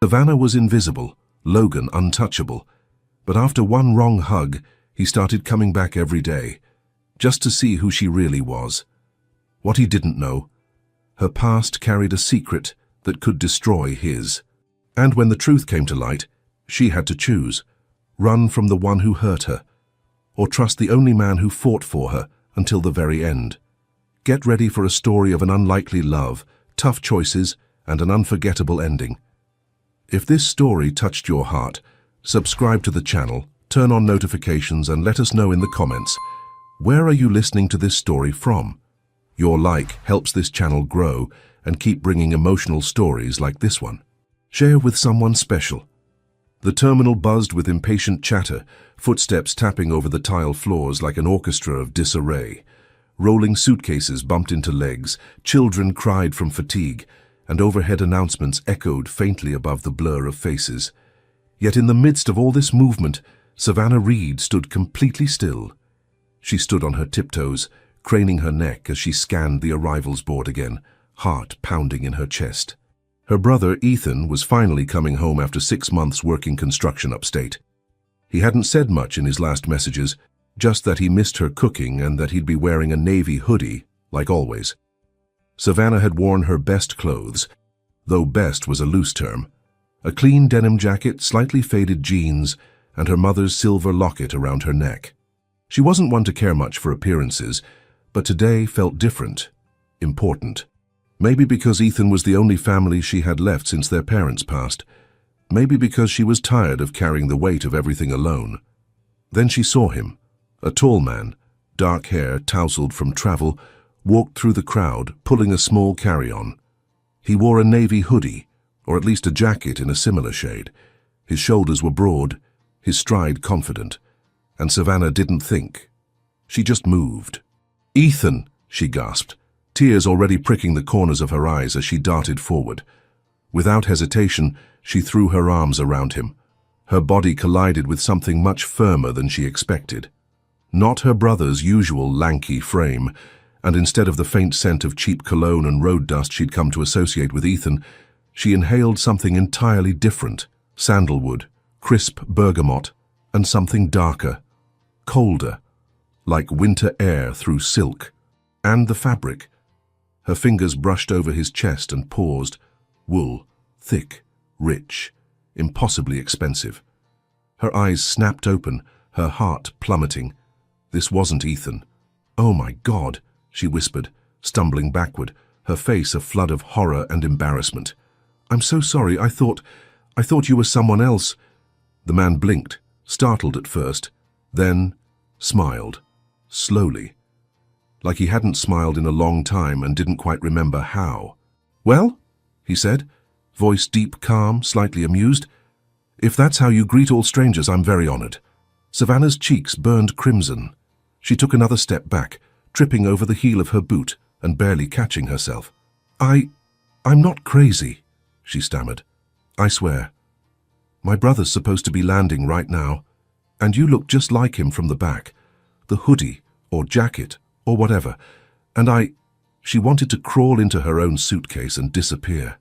Savannah was invisible, Logan untouchable. But after one wrong hug, he started coming back every day, just to see who she really was. What he didn't know, her past carried a secret that could destroy his. And when the truth came to light, she had to choose: run from the one who hurt her, or trust the only man who fought for her until the very end. Get ready for a story of an unlikely love, tough choices, and an unforgettable ending. If this story touched your heart, subscribe to the channel, turn on notifications, and let us know in the comments, where are you listening to this story from? Your like helps this channel grow and keep bringing emotional stories like this one. Share with someone special. The terminal buzzed with impatient chatter, footsteps tapping over the tile floors like an orchestra of disarray. Rolling suitcases bumped into legs, children cried from fatigue, and overhead announcements echoed faintly above the blur of faces. Yet in the midst of all this movement, Savannah Reed stood completely still. She stood on her tiptoes, craning her neck as she scanned the arrivals board again, heart pounding in her chest. Her brother, Ethan, was finally coming home after 6 months working construction upstate. He hadn't said much in his last messages, just that he missed her cooking and that he'd be wearing a navy hoodie, like always. Savannah had worn her best clothes, though best was a loose term. A clean denim jacket, slightly faded jeans, and her mother's silver locket around her neck. She wasn't one to care much for appearances, but today felt different, important. Maybe because Ethan was the only family she had left since their parents passed. Maybe because she was tired of carrying the weight of everything alone. Then she saw him, a tall man, dark hair tousled from travel, walked through the crowd, pulling a small carry-on. He wore a navy hoodie, or at least a jacket in a similar shade. His shoulders were broad, his stride confident, and Savannah didn't think. She just moved. "Ethan!" she gasped, tears already pricking the corners of her eyes as she darted forward. Without hesitation, she threw her arms around him. Her body collided with something much firmer than she expected. Not her brother's usual lanky frame, and instead of the faint scent of cheap cologne and road dust she'd come to associate with Ethan, she inhaled something entirely different: sandalwood, crisp bergamot, and something darker, colder, like winter air through silk. And the fabric. Her fingers brushed over his chest and paused. Wool, thick, rich, impossibly expensive. Her eyes snapped open, her heart plummeting. This wasn't Ethan. "Oh my God," she whispered, stumbling backward, her face a flood of horror and embarrassment. "I'm so sorry, I thought you were someone else." The man blinked, startled at first, then smiled, slowly, like he hadn't smiled in a long time and didn't quite remember how. "Well?" he said, voice deep, calm, slightly amused. "If that's how you greet all strangers, I'm very honored." Savannah's cheeks burned crimson. She took another step back, tripping over the heel of her boot and barely catching herself. I'm not crazy," she stammered. "I swear. My brother's supposed to be landing right now, and you look just like him from the back, the hoodie or jacket or whatever, and She wanted to crawl into her own suitcase and disappear.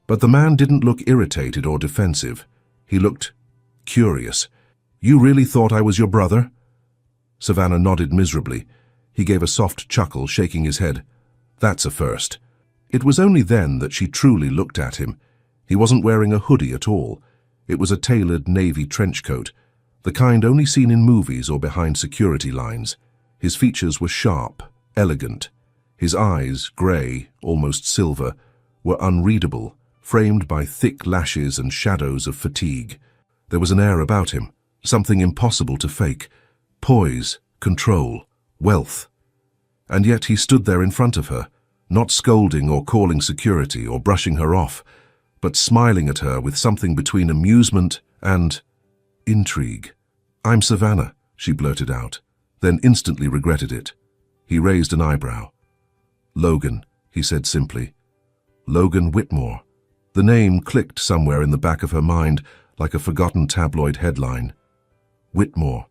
But the man didn't look irritated or defensive. He looked curious. "You really thought I was your brother?" Savannah nodded miserably. He gave a soft chuckle, shaking his head. "That's a first." It was only then that she truly looked at him. He wasn't wearing a hoodie at all. It was a tailored navy trench coat, the kind only seen in movies or behind security lines. His features were sharp, elegant. His eyes, grey, almost silver, were unreadable, framed by thick lashes and shadows of fatigue. There was an air about him, something impossible to fake: poise, control, wealth. And yet he stood there in front of her, not scolding or calling security or brushing her off, but smiling at her with something between amusement and intrigue. "I'm Savannah," she blurted out, then instantly regretted it. He raised an eyebrow. "Logan," he said simply. Logan Whitmore. The name clicked somewhere in the back of her mind like a forgotten tabloid headline. Whitmore,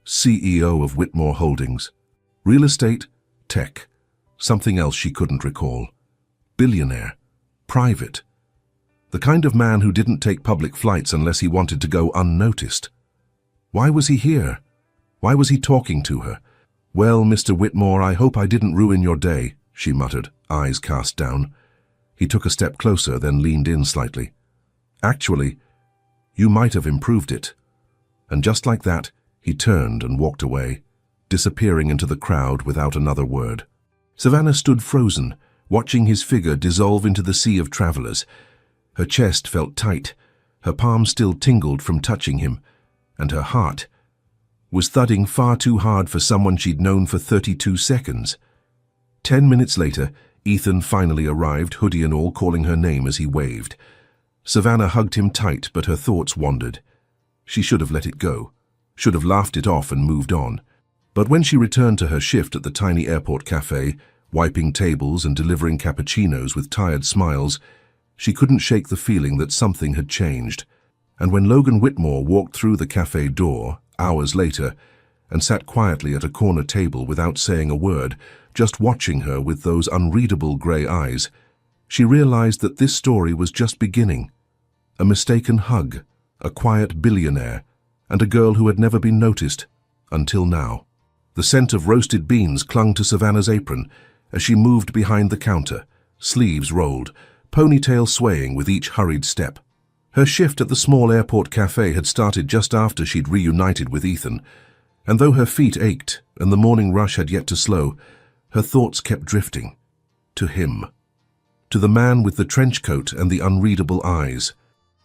CEO of Whitmore Holdings. Real estate, tech, something else she couldn't recall. Billionaire, private. The kind of man who didn't take public flights unless he wanted to go unnoticed. Why was he here? Why was he talking to her? "Well, Mr. Whitmore, I hope I didn't ruin your day," she muttered, eyes cast down. He took a step closer, then leaned in slightly. "Actually, you might have improved it." And just like that, he turned and walked away, disappearing into the crowd without another word. Savannah stood frozen, watching his figure dissolve into the sea of travelers. Her chest felt tight, her palms still tingled from touching him, and her heart was thudding far too hard for someone she'd known for 32 seconds. 10 minutes later, Ethan finally arrived, hoodie and all, calling her name as he waved. Savannah hugged him tight, but her thoughts wandered. She should have let it go, should have laughed it off and moved on. But when she returned to her shift at the tiny airport cafe, wiping tables and delivering cappuccinos with tired smiles, she couldn't shake the feeling that something had changed. And when Logan Whitmore walked through the cafe door, hours later, and sat quietly at a corner table without saying a word, just watching her with those unreadable grey eyes, she realized that this story was just beginning. A mistaken hug, a quiet billionaire, and a girl who had never been noticed, until now. The scent of roasted beans clung to Savannah's apron as she moved behind the counter, sleeves rolled, ponytail swaying with each hurried step. Her shift at the small airport cafe had started just after she'd reunited with Ethan, and though her feet ached and the morning rush had yet to slow, her thoughts kept drifting. To him. To the man with the trench coat and the unreadable eyes.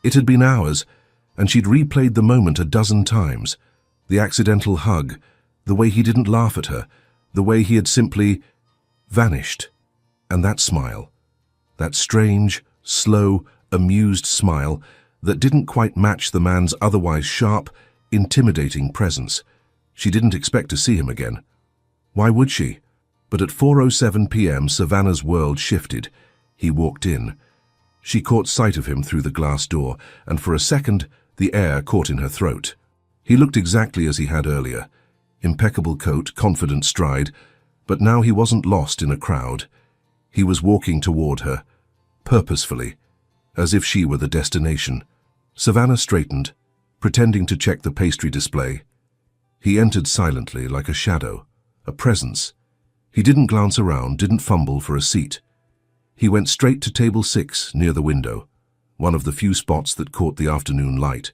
It had been hours, and she'd replayed the moment a dozen times. The accidental hug, the way he didn't laugh at her, the way he had simply vanished. And that smile, that strange, slow, amused smile that didn't quite match the man's otherwise sharp, intimidating presence. She didn't expect to see him again. Why would she? But at 4:07 p.m. Savannah's world shifted. He walked in. She caught sight of him through the glass door, and for a second the air caught in her throat. He looked exactly as he had earlier. Impeccable coat, confident stride, but now he wasn't lost in a crowd. He was walking toward her, purposefully, as if she were the destination. Savannah straightened, pretending to check the pastry display. He entered silently, like a shadow, a presence. He didn't glance around, didn't fumble for a seat. He went straight to table 6 near the window, one of the few spots that caught the afternoon light,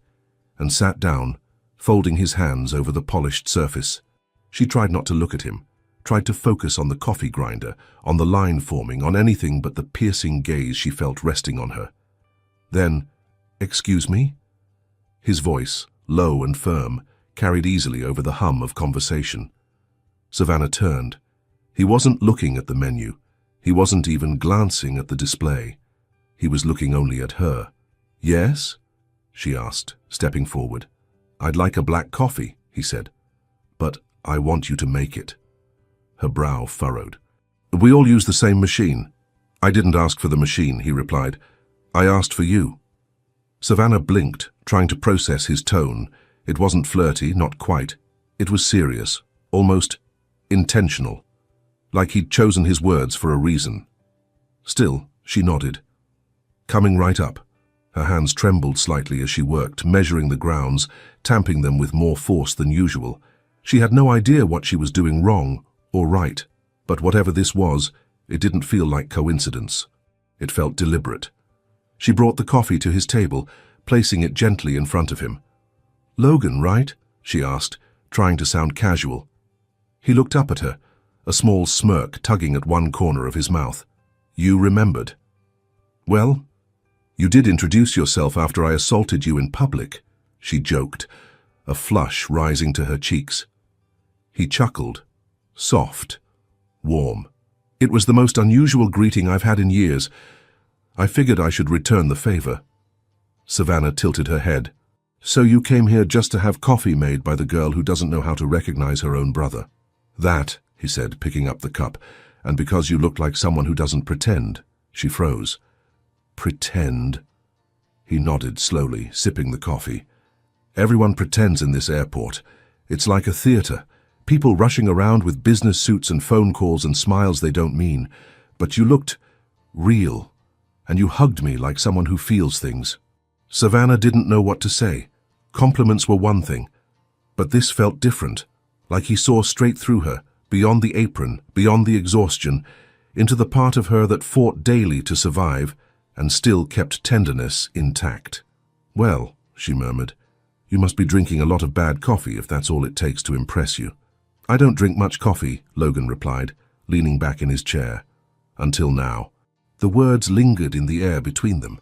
and sat down, folding his hands over the polished surface. She tried not to look at him, tried to focus on the coffee grinder, on the line forming, on anything but the piercing gaze she felt resting on her. Then, "Excuse me?" His voice, low and firm, carried easily over the hum of conversation. Savannah turned. He wasn't looking at the menu. He wasn't even glancing at the display. He was looking only at her. "Yes?" she asked, stepping forward. "I'd like a black coffee," he said. "But I want you to make it." Her brow furrowed. "We all use the same machine." "I didn't ask for the machine," he replied. "I asked for you." Savannah blinked, trying to process his tone. It wasn't flirty, not quite. It was serious, almost intentional, like he'd chosen his words for a reason. Still, she nodded. "Coming right up." Her hands trembled slightly as she worked, measuring the grounds, tamping them with more force than usual. She had no idea what she was doing wrong or right, but whatever this was, it didn't feel like coincidence. It felt deliberate. She brought the coffee to his table, placing it gently in front of him. "Logan, right?" she asked, trying to sound casual. He looked up at her, a small smirk tugging at one corner of his mouth. "You remembered." "Well, you did introduce yourself after I assaulted you in public," she joked, a flush rising to her cheeks. He chuckled, soft, warm. "It was the most unusual greeting I've had in years. I figured I should return the favor." Savannah tilted her head. "So you came here just to have coffee made by the girl who doesn't know how to recognize her own brother?" "That," he said, picking up the cup, "and because you look like someone who doesn't pretend." She froze. "Pretend?" He nodded slowly, sipping the coffee. "Everyone pretends in this airport. It's like a theater. People rushing around with business suits and phone calls and smiles they don't mean. But you looked real. and you hugged me like someone who feels things." Savannah didn't know what to say. Compliments were one thing, but this felt different, like he saw straight through her, beyond the apron, beyond the exhaustion, into the part of her that fought daily to survive and still kept tenderness intact. "Well," she murmured, "you must be drinking a lot of bad coffee if that's all it takes to impress you." "I don't drink much coffee," Logan replied, leaning back in his chair. "Until now." The words lingered in the air between them,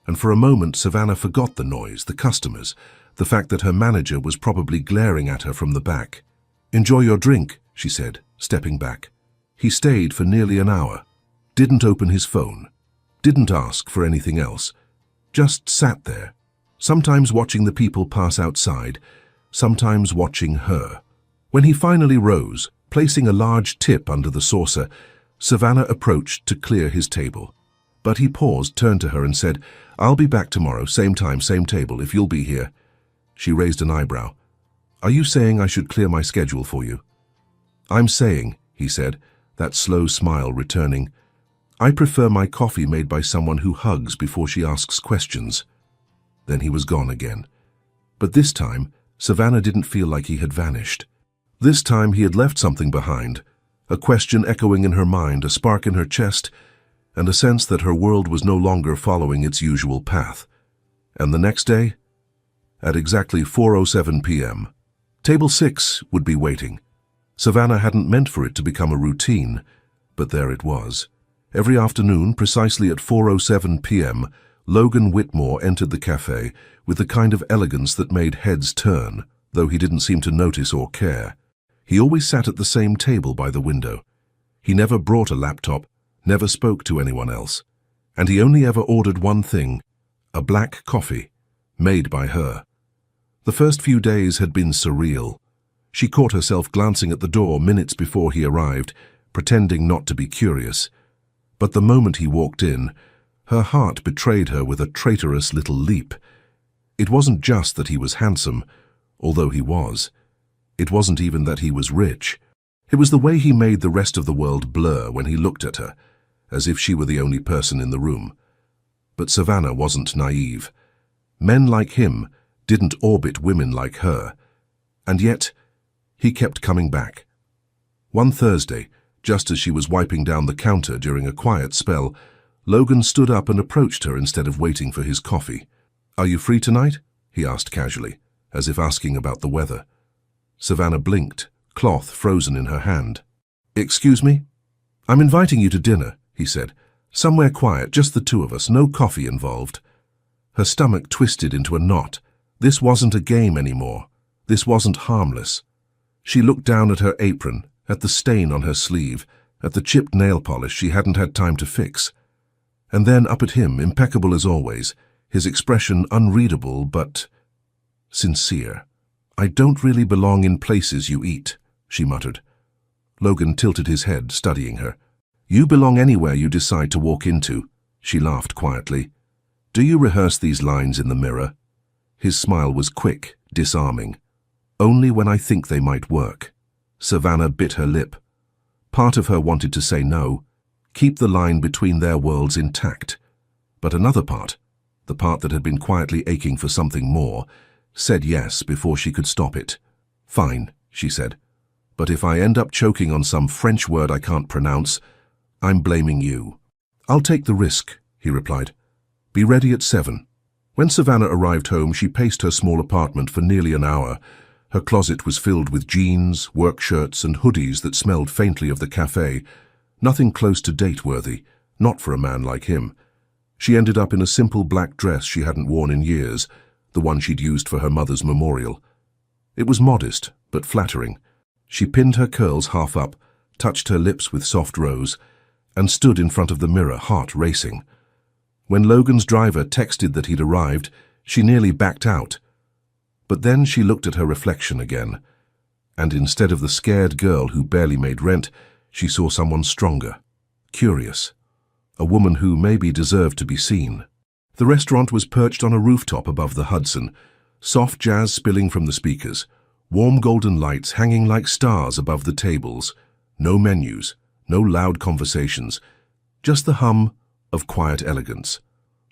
and for a moment Savannah forgot the noise, the customers, the fact that her manager was probably glaring at her from the back. "Enjoy your drink," she said, stepping back. He stayed for nearly an hour, didn't open his phone, didn't ask for anything else, just sat there, sometimes watching the people pass outside, sometimes watching her. When he finally rose, placing a large tip under the saucer, Savannah approached to clear his table. But he paused, turned to her and said, "I'll be back tomorrow, same time, same table, if you'll be here." She raised an eyebrow. "Are you saying I should clear my schedule for you?" "I'm saying," he said, that slow smile returning, "I prefer my coffee made by someone who hugs before she asks questions." Then he was gone again. But this time, Savannah didn't feel like he had vanished. This time he had left something behind, a question echoing in her mind, a spark in her chest, and a sense that her world was no longer following its usual path. And the next day, at exactly 4:07 p.m., Table 6 would be waiting. Savannah hadn't meant for it to become a routine, but there it was. Every afternoon, precisely at 4:07 p.m., Logan Whitmore entered the cafe with the kind of elegance that made heads turn, though he didn't seem to notice or care. He always sat at the same table by the window. He never brought a laptop, never spoke to anyone else, and he only ever ordered one thing, a black coffee, made by her. The first few days had been surreal. She caught herself glancing at the door minutes before he arrived, pretending not to be curious. But the moment he walked in, her heart betrayed her with a traitorous little leap. It wasn't just that he was handsome, although he was. It wasn't even that he was rich. It was the way he made the rest of the world blur when he looked at her, as if she were the only person in the room. But Savannah wasn't naive. Men like him didn't orbit women like her, and yet he kept coming back. One Thursday, just as she was wiping down the counter during a quiet spell, Logan stood up and approached her instead of waiting for his coffee. "Are you free tonight?" he asked casually, as if asking about the weather. Savannah blinked, cloth frozen in her hand. "Excuse me?" "I'm inviting you to dinner," he said. "Somewhere quiet, just the two of us, no coffee involved." Her stomach twisted into a knot. This wasn't a game anymore. This wasn't harmless. She looked down at her apron, at the stain on her sleeve, at the chipped nail polish she hadn't had time to fix. And then up at him, impeccable as always, his expression unreadable but sincere. "I don't really belong in places you eat," she muttered. Logan tilted his head, studying her. "You belong anywhere you decide to walk into," she laughed quietly. "Do you rehearse these lines in the mirror?" His smile was quick, disarming. "Only when I think they might work." Savannah bit her lip. Part of her wanted to say no, keep the line between their worlds intact. But another part, the part that had been quietly aching for something more, said yes before she could stop it. "Fine," she said. "But if I end up choking on some French word I can't pronounce, I'm blaming you." "I'll take the risk," he replied. "Be ready at 7. When Savannah arrived home, she paced her small apartment for nearly an hour. Her closet was filled with jeans, work shirts, and hoodies that smelled faintly of the cafe. Nothing close to date-worthy, not for a man like him. She ended up in a simple black dress she hadn't worn in years, the one she'd used for her mother's memorial. It was modest, but flattering. She pinned her curls half up, touched her lips with soft rose, and stood in front of the mirror, heart racing. When Logan's driver texted that he'd arrived, she nearly backed out. But then she looked at her reflection again, and instead of the scared girl who barely made rent, she saw someone stronger, curious, a woman who maybe deserved to be seen. The restaurant was perched on a rooftop above the Hudson, soft jazz spilling from the speakers, warm golden lights hanging like stars above the tables, no menus, no loud conversations, just the hum of quiet elegance.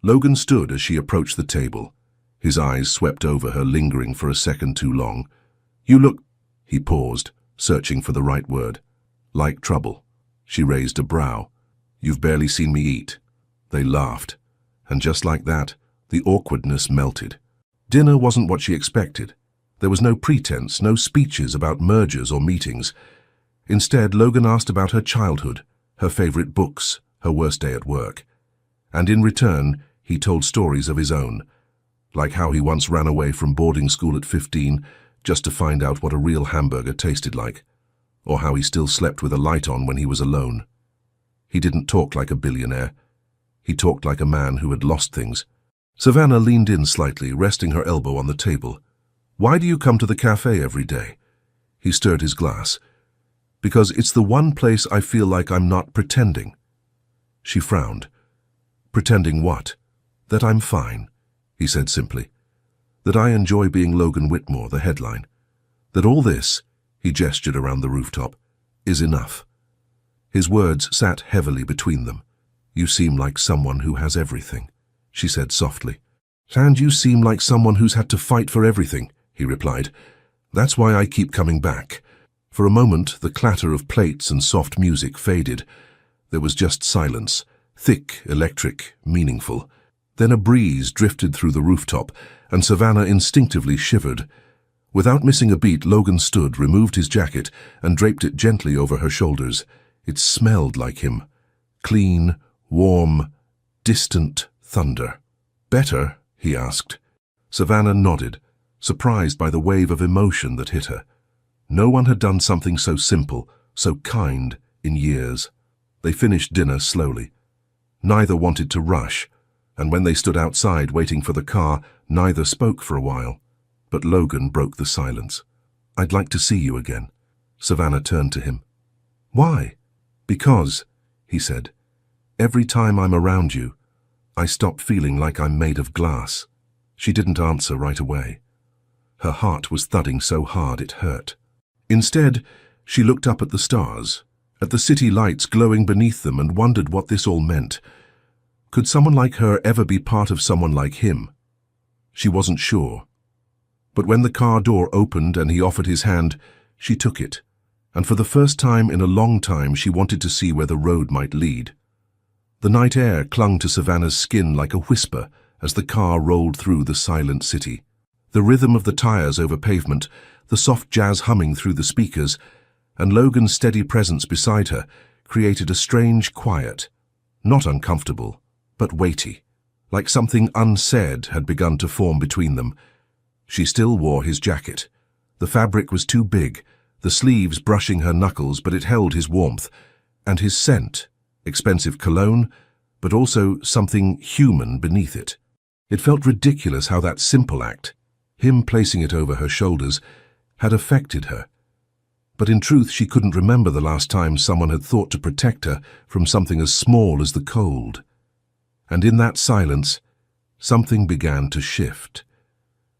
Logan stood as she approached the table. His eyes swept over her, lingering for a second too long. "You look—" He paused, searching for the right word. "Like trouble." She raised a brow. "You've barely seen me eat." They laughed, and just like that, the awkwardness melted. Dinner wasn't what she expected. There was no pretense, no speeches about mergers or meetings. Instead, Logan asked about her childhood, her favorite books, her worst day at work. And in return, he told stories of his own, like how he once ran away from boarding school at 15 just to find out what a real hamburger tasted like, or how he still slept with a light on when he was alone. He didn't talk like a billionaire. He talked like a man who had lost things. Savannah leaned in slightly, resting her elbow on the table. "Why do you come to the cafe every day?" He stirred his glass. "Because it's the one place I feel like I'm not pretending." She frowned. "Pretending what?" "That I'm fine," he said simply. "That I enjoy being Logan Whitmore, the headline. That all this," he gestured around the rooftop, "is enough." His words sat heavily between them. "You seem like someone who has everything," she said softly. "And you seem like someone who's had to fight for everything," he replied. "That's why I keep coming back." For a moment, the clatter of plates and soft music faded. There was just silence, thick, electric, meaningful. Then a breeze drifted through the rooftop, and Savannah instinctively shivered. Without missing a beat, Logan stood, removed his jacket, and draped it gently over her shoulders. It smelled like him. Clean, warm, distant thunder. "Better?" he asked. Savannah nodded, surprised by the wave of emotion that hit her. No one had done something so simple, so kind, in years. They finished dinner slowly. Neither wanted to rush, and when they stood outside waiting for the car, neither spoke for a while. But Logan broke the silence. "I'd like to see you again." Savannah turned to him. "Why?" "Because," he said, "every time I'm around you, I stop feeling like I'm made of glass." She didn't answer right away. Her heart was thudding so hard it hurt. Instead, she looked up at the stars, at the city lights glowing beneath them, and wondered what this all meant. Could someone like her ever be part of someone like him? She wasn't sure. But when the car door opened and he offered his hand, she took it, and for the first time in a long time she wanted to see where the road might lead. The night air clung to Savannah's skin like a whisper as the car rolled through the silent city. The rhythm of the tires over pavement, the soft jazz humming through the speakers, and Logan's steady presence beside her created a strange quiet, not uncomfortable, but weighty, like something unsaid had begun to form between them. She still wore his jacket. The fabric was too big, the sleeves brushing her knuckles, but it held his warmth, and his scent, expensive cologne, but also something human beneath it. It felt ridiculous how that simple act, him placing it over her shoulders, had affected her. But in truth, she couldn't remember the last time someone had thought to protect her from something as small as the cold. And in that silence, something began to shift.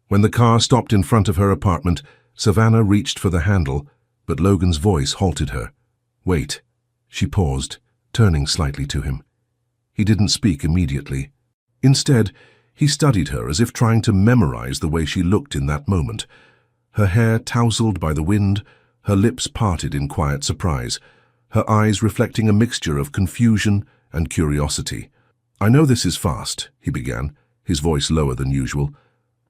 When the car stopped in front of her apartment, Savannah reached for the handle, but Logan's voice halted her. "Wait." She paused, turning slightly to him. He didn't speak immediately. Instead, he studied her as if trying to memorize the way she looked in that moment. Her hair tousled by the wind, her lips parted in quiet surprise, her eyes reflecting a mixture of confusion and curiosity. "I know this is fast," he began, his voice lower than usual,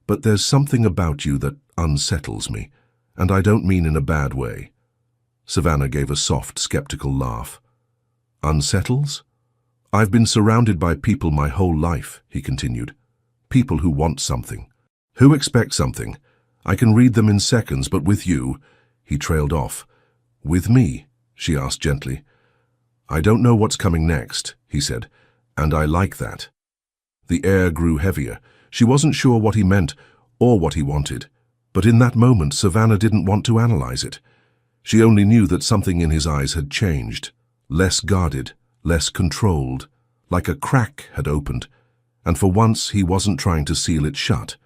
"but there's something about you that unsettles me, and I don't mean in a bad way." Savannah gave a soft, skeptical laugh. "Unsettles? I've been surrounded by people my whole life," he continued. "People who want something, who expect something. I can read them in seconds, but with you—" He trailed off. "With me?" she asked gently. "I don't know what's coming next," he said, "and I like that." The air grew heavier. She wasn't sure what he meant or what he wanted, but in that moment Savannah didn't want to analyze it. She only knew that something in his eyes had changed, less guarded, less controlled, like a crack had opened, and for once he wasn't trying to seal it shut.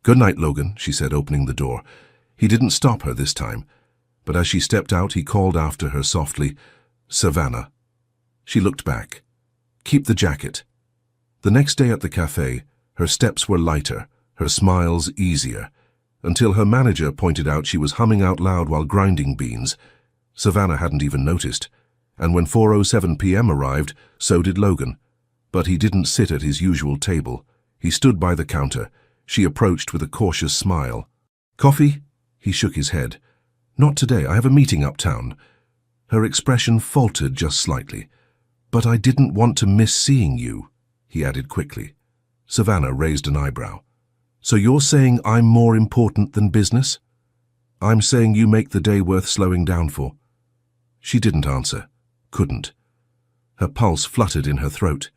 "Good night, Logan," she said, opening the door. He didn't stop her this time, but as she stepped out, he called after her softly, "Savannah." She looked back. "Keep the jacket." The next day at the cafe, her steps were lighter, her smiles easier, until her manager pointed out she was humming out loud while grinding beans. Savannah hadn't even noticed, and when 4:07 p.m. arrived, so did Logan. But he didn't sit at his usual table. He stood by the counter. She approached with a cautious smile. "Coffee?" He shook his head. "Not today, I have a meeting uptown." Her expression faltered just slightly. "But I didn't want to miss seeing you," he added quickly. Savannah raised an eyebrow. "So you're saying I'm more important than business?" "I'm saying you make the day worth slowing down for." She didn't answer. Couldn't. Her pulse fluttered in her throat.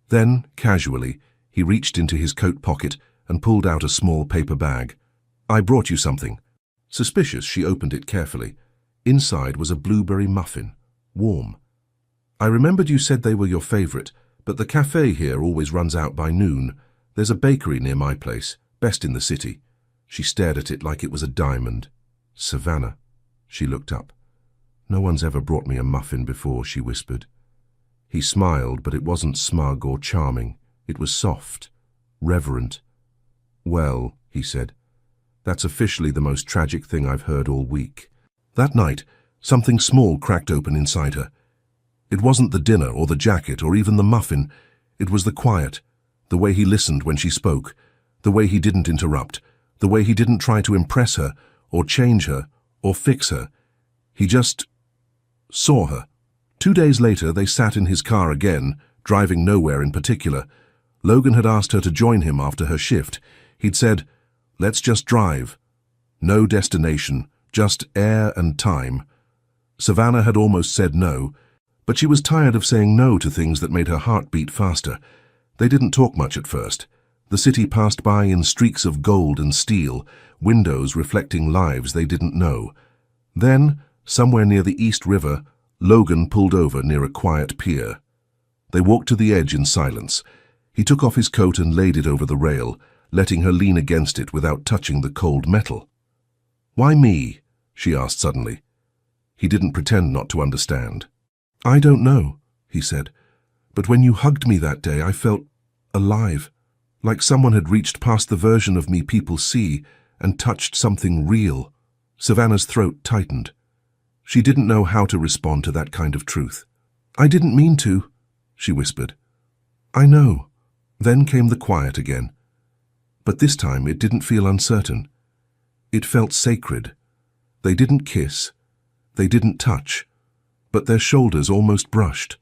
Then, casually, he reached into his coat pocket and pulled out a small paper bag. "I brought you something." Suspicious, she opened it carefully. Inside was a blueberry muffin, warm. "I remembered you said they were your favorite, but the cafe here always runs out by noon. There's a bakery near my place, best in the city." She stared at it like it was a diamond. "Savannah." She looked up. "No one's ever brought me a muffin before," she whispered. He smiled, but it wasn't smug or charming. It was soft, reverent. "Well," he said, "that's officially the most tragic thing I've heard all week." That night, something small cracked open inside her. It wasn't the dinner or the jacket or even the muffin. It was the quiet, the way he listened when she spoke, the way he didn't interrupt, the way he didn't try to impress her or change her or fix her. He just saw her. 2 days later, they sat in his car again, driving nowhere in particular. Logan had asked her to join him after her shift. He'd said, "Let's just drive." No destination, just air and time. Savannah had almost said no, but she was tired of saying no to things that made her heart beat faster. They didn't talk much at first. The city passed by in streaks of gold and steel, windows reflecting lives they didn't know. Then, somewhere near the East River, Logan pulled over near a quiet pier. They walked to the edge in silence. He took off his coat and laid it over the rail, letting her lean against it without touching the cold metal. "Why me?" she asked suddenly. He didn't pretend not to understand. "I don't know," he said, "but when you hugged me that day, I felt alive, like someone had reached past the version of me people see and touched something real." Savannah's throat tightened. She didn't know how to respond to that kind of truth. "I didn't mean to," she whispered. "I know." Then came the quiet again. But this time it didn't feel uncertain. It felt sacred. They didn't kiss. They didn't touch. But their shoulders almost brushed.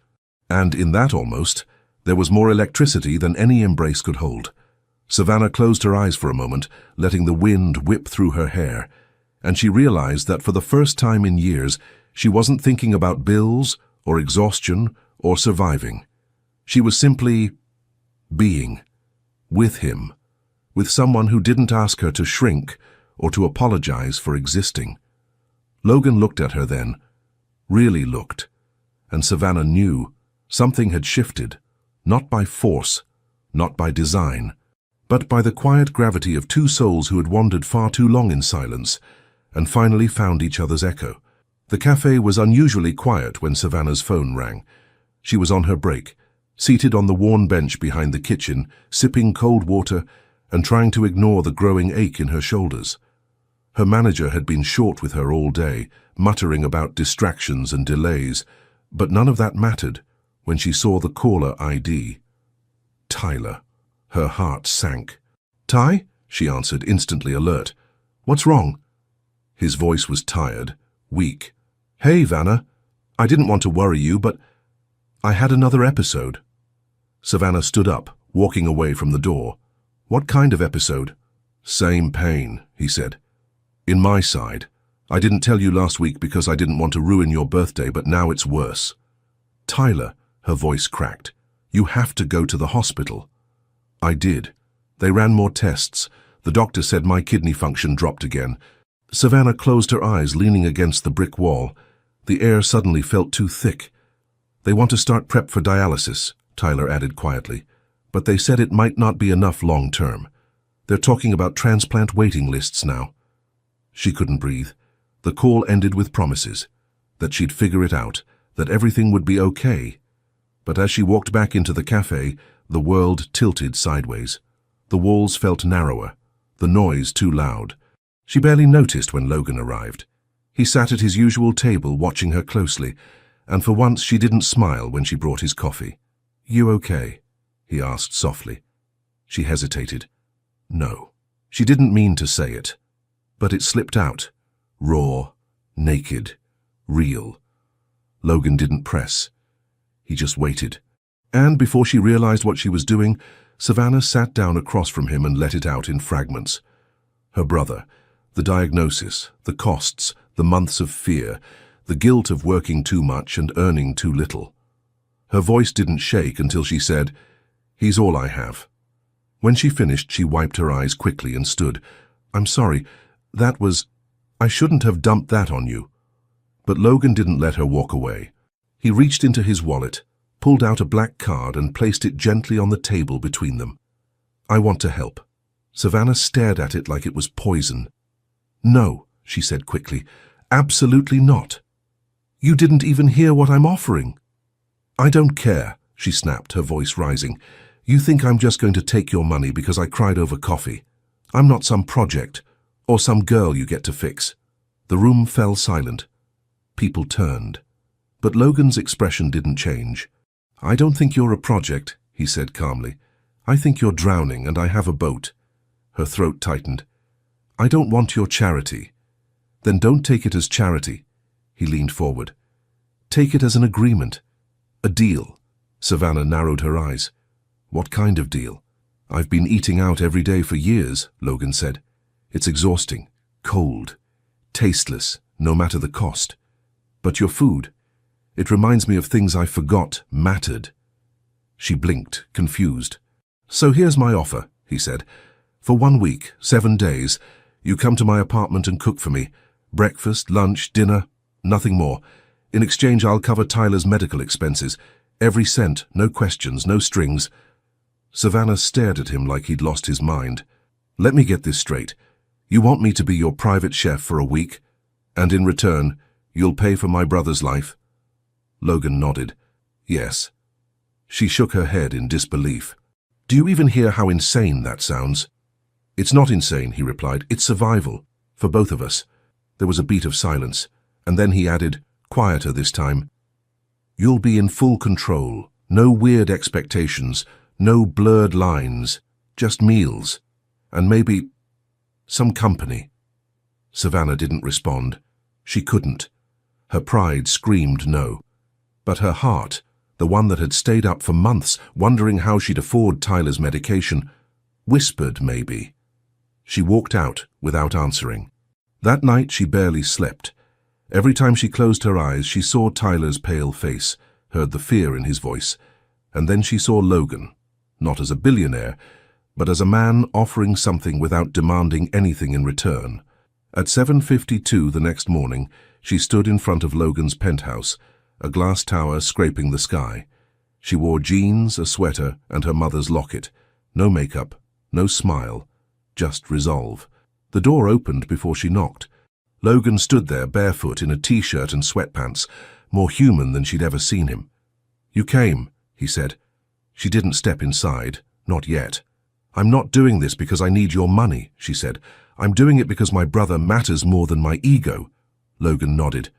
And in that almost, there was more electricity than any embrace could hold. Savannah closed her eyes for a moment, letting the wind whip through her hair, and she realized that for the first time in years, she wasn't thinking about bills or exhaustion or surviving. She was simply being, with him, with someone who didn't ask her to shrink or to apologize for existing. Logan looked at her then, really looked, and Savannah knew something had shifted, not by force, not by design, but by the quiet gravity of two souls who had wandered far too long in silence and finally found each other's echo. The cafe was unusually quiet when Savannah's phone rang. She was on her break, seated on the worn bench behind the kitchen, sipping cold water and trying to ignore the growing ache in her shoulders. Her manager had been short with her all day, muttering about distractions and delays, but none of that mattered when she saw the caller ID. Tyler. Her heart sank. "Ty?" she answered, instantly alert. "What's wrong?" His voice was tired, weak. "Hey, Vanna. I didn't want to worry you, but I had another episode." Savannah stood up, walking away from the door. "What kind of episode?" "Same pain," he said. "In my side. I didn't tell you last week because I didn't want to ruin your birthday, but now it's worse." "Tyler," her voice cracked. "You have to go to the hospital." "I did. They ran more tests. The doctor said my kidney function dropped again." Savannah closed her eyes, leaning against the brick wall. The air suddenly felt too thick. "They want to start prep for dialysis," Tyler added quietly, "but they said it might not be enough long term. They're talking about transplant waiting lists now." She couldn't breathe. The call ended with promises, that she'd figure it out, that everything would be okay. But as she walked back into the cafe, The world tilted sideways. The walls felt narrower, the noise too loud. She barely noticed when Logan arrived. He sat at his usual table watching her closely, and for once she didn't smile when she brought his coffee. "You okay?" he asked softly. She hesitated. No. She didn't mean to say it, but it slipped out. Raw, naked, real. Logan didn't press. He just waited. And before she realized what she was doing, Savannah sat down across from him and let it out in fragments. Her brother, the diagnosis, the costs, the months of fear, the guilt of working too much and earning too little. Her voice didn't shake until she said, "He's all I have." When she finished, she wiped her eyes quickly and stood. "I'm sorry, I shouldn't have dumped that on you." But Logan didn't let her walk away. He reached into his wallet, pulled out a black card and placed it gently on the table between them. "I want to help." Savannah stared at it like it was poison. "No," she said quickly, "absolutely not. You didn't even hear what I'm offering." "I don't care," she snapped, her voice rising. "You think I'm just going to take your money because I cried over coffee. I'm not some project, or some girl you get to fix." The room fell silent. People turned. But Logan's expression didn't change. "I don't think you're a project," he said calmly. "I think you're drowning and I have a boat." Her throat tightened. "I don't want your charity." "Then don't take it as charity." He leaned forward. "Take it as an agreement. A deal." Savannah narrowed her eyes. "What kind of deal?" "I've been eating out every day for years," Logan said. "It's exhausting, cold, tasteless, no matter the cost. But your food, it reminds me of things I forgot mattered." She blinked, confused. "So here's my offer," he said. "For 1 week, 7 days, you come to my apartment and cook for me. Breakfast, lunch, dinner, nothing more. In exchange, I'll cover Tyler's medical expenses. Every cent, no questions, no strings." Savannah stared at him like he'd lost his mind. "Let me get this straight. You want me to be your private chef for a week, and in return, you'll pay for my brother's life?" Logan nodded. "Yes." She shook her head in disbelief. "Do you even hear how insane that sounds?" "It's not insane," he replied. "It's survival, for both of us." There was a beat of silence, and then he added, quieter this time, "You'll be in full control. No weird expectations, no blurred lines, just meals, and maybe some company." Savannah didn't respond. She couldn't. Her pride screamed no. But her heart, the one that had stayed up for months, wondering how she'd afford Tyler's medication, whispered maybe. She walked out without answering. That night she barely slept. Every time she closed her eyes, she saw Tyler's pale face, heard the fear in his voice, and then she saw Logan, not as a billionaire, but as a man offering something without demanding anything in return. At 7:52 the next morning, she stood in front of Logan's penthouse, a glass tower scraping the sky. She wore jeans, a sweater, and her mother's locket. No makeup, no smile, just resolve. The door opened before she knocked. Logan stood there barefoot in a t-shirt and sweatpants, more human than she'd ever seen him. "You came," he said. She didn't step inside, not yet. "I'm not doing this because I need your money," she said. "I'm doing it because my brother matters more than my ego." Logan nodded.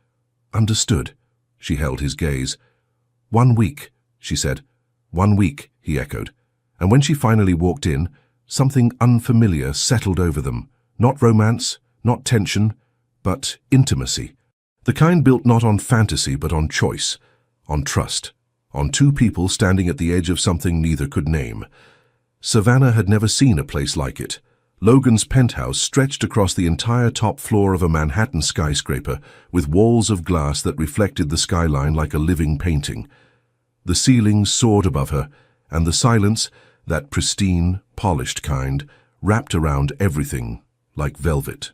"Understood." She held his gaze. 1 week, she said. 1 week, he echoed. And when she finally walked in, something unfamiliar settled over them. Not romance, not tension, but intimacy. The kind built not on fantasy but on choice, on trust, on two people standing at the edge of something neither could name. Savannah had never seen a place like it. Logan's penthouse stretched across the entire top floor of a Manhattan skyscraper, with walls of glass that reflected the skyline like a living painting. The ceilings soared above her, and the silence, that pristine, polished kind, wrapped around everything like velvet.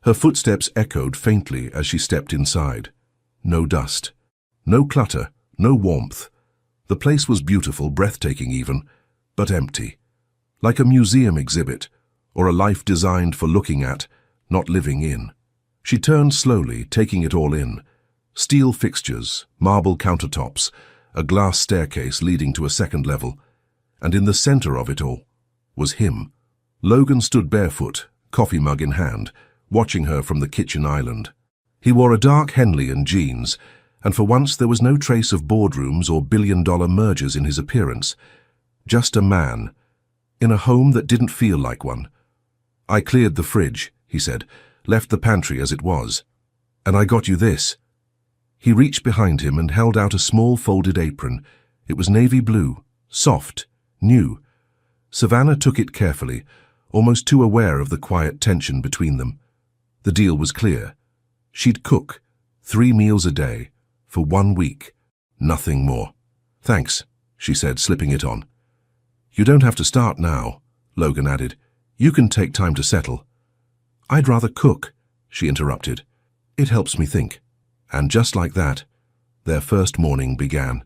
Her footsteps echoed faintly as she stepped inside. No dust, no clutter, no warmth. The place was beautiful, breathtaking even, but empty. Like a museum exhibit, or a life designed for looking at, not living in. She turned slowly, taking it all in. Steel fixtures, marble countertops, a glass staircase leading to a second level. And in the center of it all was him. Logan stood barefoot, coffee mug in hand, watching her from the kitchen island. He wore a dark Henley and jeans, and for once there was no trace of boardrooms or billion-dollar mergers in his appearance. Just a man, in a home that didn't feel like one. "I cleared the fridge," he said, "left the pantry as it was. And I got you this." He reached behind him and held out a small folded apron. It was navy blue, soft, new. Savannah took it carefully, almost too aware of the quiet tension between them. The deal was clear. She'd cook 3 meals a day for 1 week, nothing more. "Thanks," she said, slipping it on. "You don't have to start now," Logan added. "You can take time to settle." "I'd rather cook," she interrupted. "It helps me think." And just like that, their first morning began.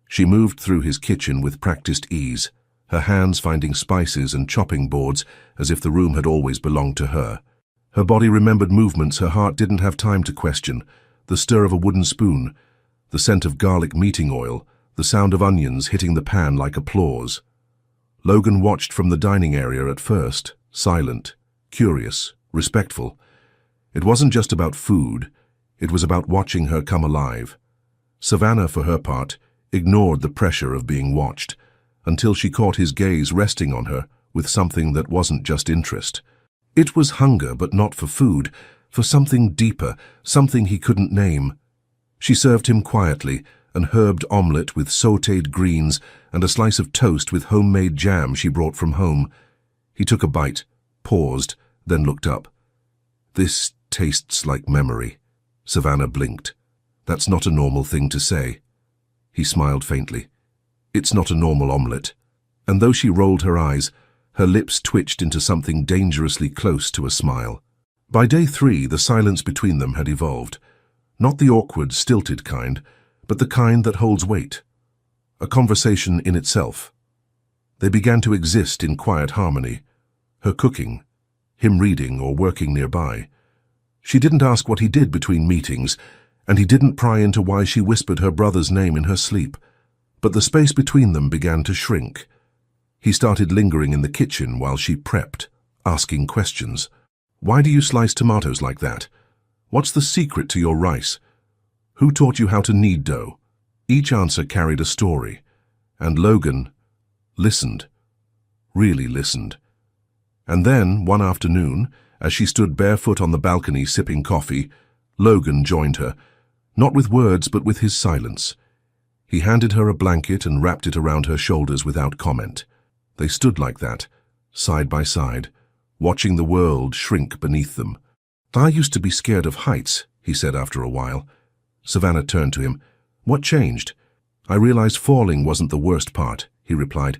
She moved through his kitchen with practiced ease, her hands finding spices and chopping boards as if the room had always belonged to her. Her body remembered movements her heart didn't have time to question: the stir of a wooden spoon, the scent of garlic meeting oil, the sound of onions hitting the pan like applause. Logan watched from the dining area at first, silent, curious, respectful. It wasn't just about food, it was about watching her come alive. Savannah, for her part, ignored the pressure of being watched, until she caught his gaze resting on her with something that wasn't just interest. It was hunger, but not for food, for something deeper, something he couldn't name. She served him quietly, an herbed omelette with sautéed greens and a slice of toast with homemade jam she brought from home. He took a bite, paused, then looked up. "This tastes like memory." Savannah blinked. "That's not a normal thing to say." He smiled faintly. "It's not a normal omelette." And though she rolled her eyes, her lips twitched into something dangerously close to a smile. By day 3, the silence between them had evolved. Not the awkward, stilted kind, but the kind that holds weight. A conversation in itself. They began to exist in quiet harmony. Her cooking, him reading or working nearby. She didn't ask what he did between meetings, and he didn't pry into why she whispered her brother's name in her sleep. But the space between them began to shrink. He started lingering in the kitchen while she prepped, asking questions. "Why do you slice tomatoes like that? What's the secret to your rice? Who taught you how to knead dough?" Each answer carried a story, and Logan listened, really listened. And then, one afternoon, as she stood barefoot on the balcony sipping coffee, Logan joined her, not with words but with his silence. He handed her a blanket and wrapped it around her shoulders without comment. They stood like that, side by side, watching the world shrink beneath them. "I used to be scared of heights," he said after a while. Savannah turned to him. "What changed?" "I realized falling wasn't the worst part," he replied.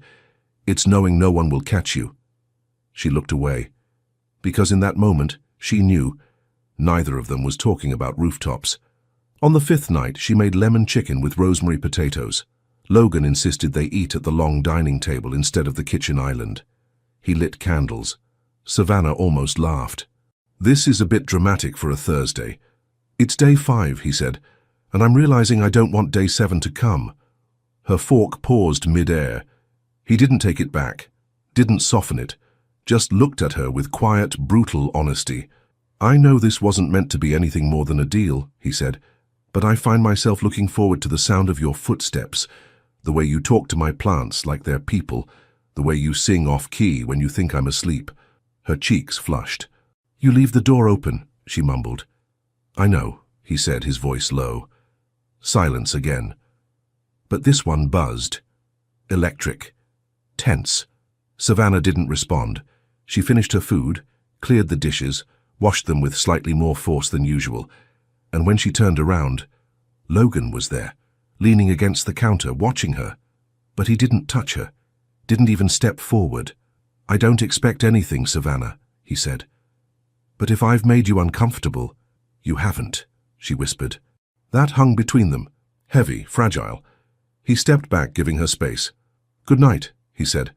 "It's knowing no one will catch you." She looked away. Because in that moment, she knew, neither of them was talking about rooftops. On the 5th night, she made lemon chicken with rosemary potatoes. Logan insisted they eat at the long dining table instead of the kitchen island. He lit candles. Savannah almost laughed. "This is a bit dramatic for a Thursday." "It's day 5, he said, "and I'm realizing I don't want day 7 to come." Her fork paused mid-air. He didn't take it back, didn't soften it, just looked at her with quiet, brutal honesty. "I know this wasn't meant to be anything more than a deal," he said, "but I find myself looking forward to the sound of your footsteps, the way you talk to my plants like they're people, the way you sing off-key when you think I'm asleep." Her cheeks flushed. "You leave the door open," she mumbled. "I know," he said, his voice low. Silence again. But this one buzzed. Electric. Tense. Savannah didn't respond. She finished her food, cleared the dishes, washed them with slightly more force than usual, and when she turned around, Logan was there, leaning against the counter, watching her. But he didn't touch her, didn't even step forward. "I don't expect anything, Savannah," he said. "But if I've made you uncomfortable—" "You haven't," she whispered. That hung between them, heavy, fragile. He stepped back, giving her space. "Good night," he said.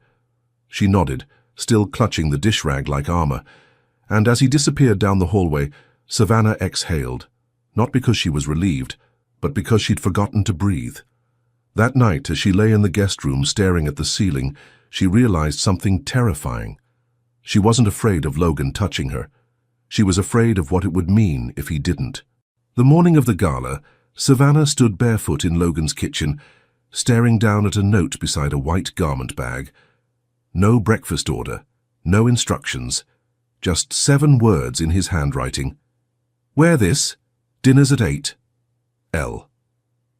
She nodded, still clutching the dish rag like armor, and as he disappeared down the hallway, Savannah exhaled, not because she was relieved, but because she'd forgotten to breathe. That night, as she lay in the guest room staring at the ceiling, she realized something terrifying. She wasn't afraid of Logan touching her. She was afraid of what it would mean if he didn't. The morning of the gala, Savannah stood barefoot in Logan's kitchen, staring down at a note beside a white garment bag. No breakfast order, no instructions, just 7 words in his handwriting. "Wear this. Dinner's at 8. L."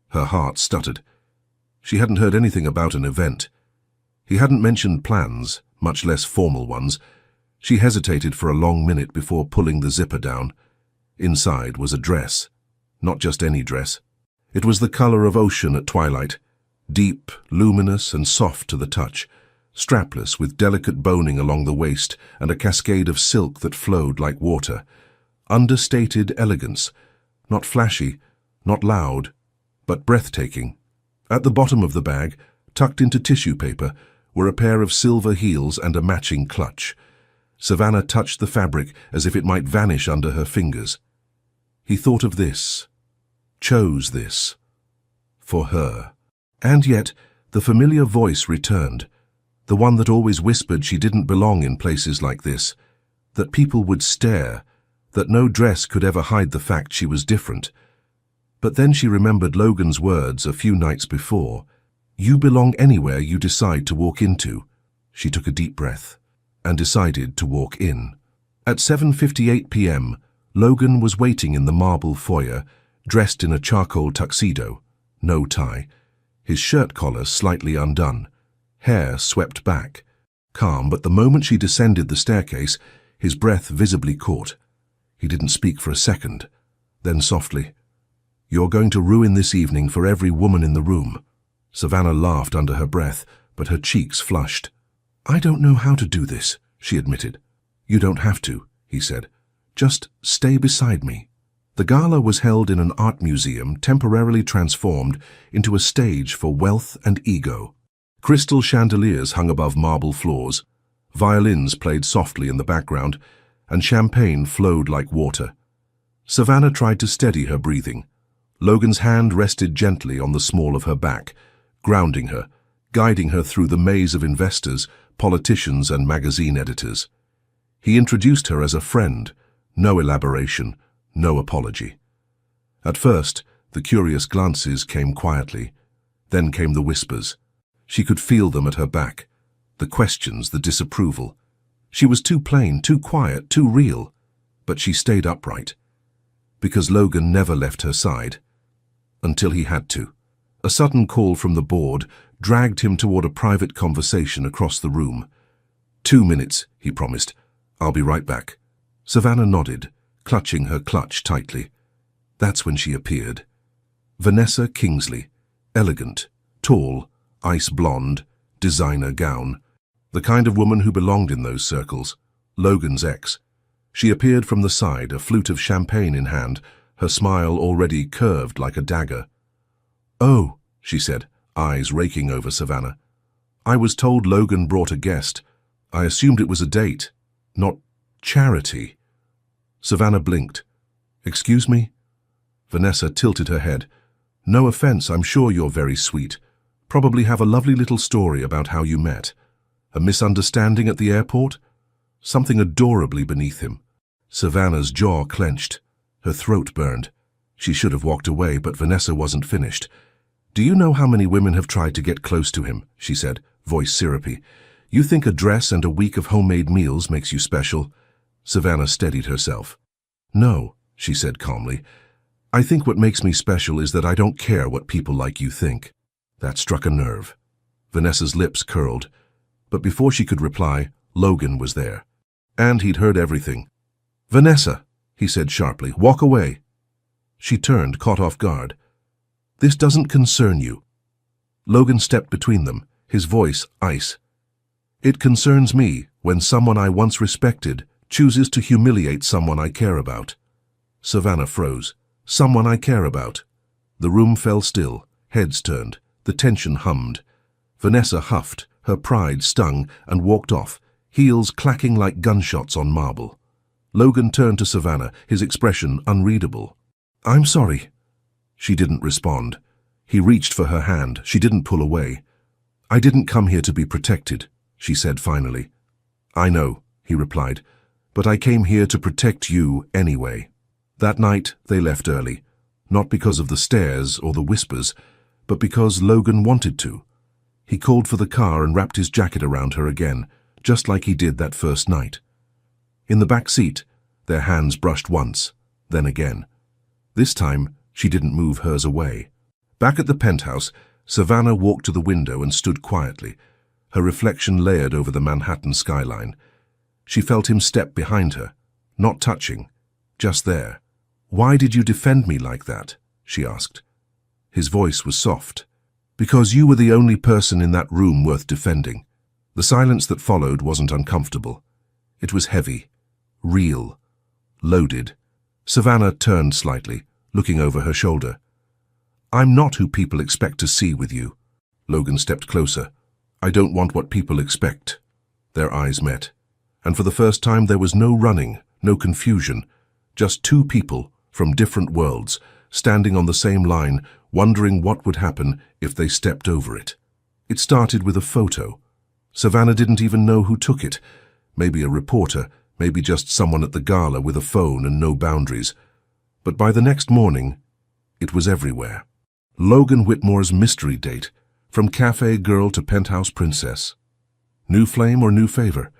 Her heart stuttered. She hadn't heard anything about an event. He hadn't mentioned plans, much less formal ones. She hesitated for a long minute before pulling the zipper down. Inside was a dress. Not just any dress. It was the color of ocean at twilight, deep, luminous, and soft to the touch, strapless with delicate boning along the waist and a cascade of silk that flowed like water. Understated elegance, not flashy, not loud, but breathtaking. At the bottom of the bag, tucked into tissue paper, were a pair of silver heels and a matching clutch. Savannah touched the fabric as if it might vanish under her fingers. He thought of this, chose this, for her. And yet, the familiar voice returned, the one that always whispered she didn't belong in places like this, that people would stare, that no dress could ever hide the fact she was different. But then she remembered Logan's words a few nights before. "You belong anywhere you decide to walk into." She took a deep breath and decided to walk in. At 7:58 p.m., Logan was waiting in the marble foyer, dressed in a charcoal tuxedo, no tie, his shirt collar slightly undone, hair swept back, calm, but the moment she descended the staircase, his breath visibly caught. He didn't speak for a second. Then softly, "You're going to ruin this evening for every woman in the room." Savannah laughed under her breath, but her cheeks flushed. "I don't know how to do this," she admitted. "You don't have to," he said. "Just stay beside me." The gala was held in an art museum temporarily transformed into a stage for wealth and ego. Crystal chandeliers hung above marble floors, violins played softly in the background, and champagne flowed like water. Savannah tried to steady her breathing. Logan's hand rested gently on the small of her back, grounding her, guiding her through the maze of investors, politicians, and magazine editors. He introduced her as a friend, no elaboration, no apology. At first, the curious glances came quietly. Then came the whispers. She could feel them at her back, the questions, the disapproval. She was too plain, too quiet, too real, but she stayed upright. Because Logan never left her side. Until he had to. A sudden call from the board dragged him toward a private conversation across the room. 2 minutes, he promised. "I'll be right back." Savannah nodded, clutching her clutch tightly. That's when she appeared. Vanessa Kingsley, elegant, tall, ice blonde, designer gown. The kind of woman who belonged in those circles. Logan's ex. She appeared from the side, a flute of champagne in hand, her smile already curved like a dagger. "Oh," she said, eyes raking over Savannah. "I was told Logan brought a guest. I assumed it was a date, not charity." Savannah blinked. "Excuse me?" Vanessa tilted her head. "No offense, I'm sure you're very sweet. Probably have a lovely little story about how you met. A misunderstanding at the airport? Something adorably beneath him." Savannah's jaw clenched. Her throat burned. She should have walked away, but Vanessa wasn't finished. "Do you know how many women have tried to get close to him?" she said, voice syrupy. "You think a dress and a week of homemade meals makes you special?" Savannah steadied herself. "No," she said calmly. "I think what makes me special is that I don't care what people like you think." That struck a nerve. Vanessa's lips curled. But before she could reply, Logan was there. And he'd heard everything. "Vanessa," he said sharply, "walk away." She turned, caught off guard. "This doesn't concern you." Logan stepped between them, his voice ice. "It concerns me when someone I once respected chooses to humiliate someone I care about." Savannah froze. "Someone I care about." The room fell still, heads turned, the tension hummed. Vanessa huffed, her pride stung, and walked off, heels clacking like gunshots on marble. Logan turned to Savannah, his expression unreadable. "I'm sorry." She didn't respond. He reached for her hand. She didn't pull away. "I didn't come here to be protected," she said finally. I know, he replied, but I came here to protect you anyway. That night, they left early, not because of the stares or the whispers, but because Logan wanted to. He called for the car and wrapped his jacket around her again, just like he did that first night. In the back seat, their hands brushed once, then again. This time, she didn't move hers away. Back at the penthouse, Savannah walked to the window and stood quietly, her reflection layered over the Manhattan skyline. She felt him step behind her, not touching, just there. Why did you defend me like that? She asked. His voice was soft. Because you were the only person in that room worth defending. The silence that followed wasn't uncomfortable. It was heavy, real, loaded. Savannah turned slightly, looking over her shoulder. I'm not who people expect to see with you. Logan stepped closer. I don't want what people expect. Their eyes met. And for the first time there was no running, no confusion. Just two people from different worlds, standing on the same line, wondering what would happen if they stepped over it. It started with a photo. Savannah didn't even know who took it. Maybe a reporter, maybe just someone at the gala with a phone and no boundaries. But by the next morning, it was everywhere. Logan Whitmore's mystery date, from cafe girl to penthouse princess. New flame or new favor?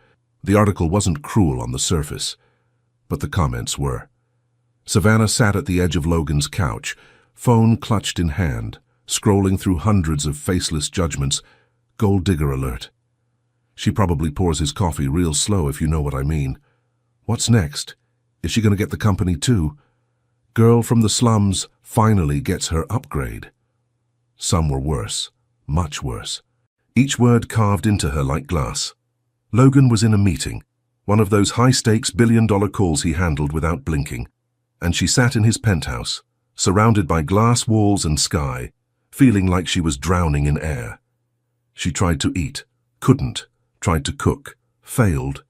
The article wasn't cruel on the surface, but the comments were. Savannah sat at the edge of Logan's couch, phone clutched in hand, scrolling through hundreds of faceless judgments. Gold digger alert. She probably pours his coffee real slow, if you know what I mean. What's next? Is she going to get the company too? Girl from the slums finally gets her upgrade. Some were worse, much worse. Each word carved into her like glass. Logan was in a meeting, one of those high-stakes billion-dollar calls he handled without blinking, and she sat in his penthouse, surrounded by glass walls and sky, feeling like she was drowning in air. She tried to eat, couldn't, tried to cook, failed.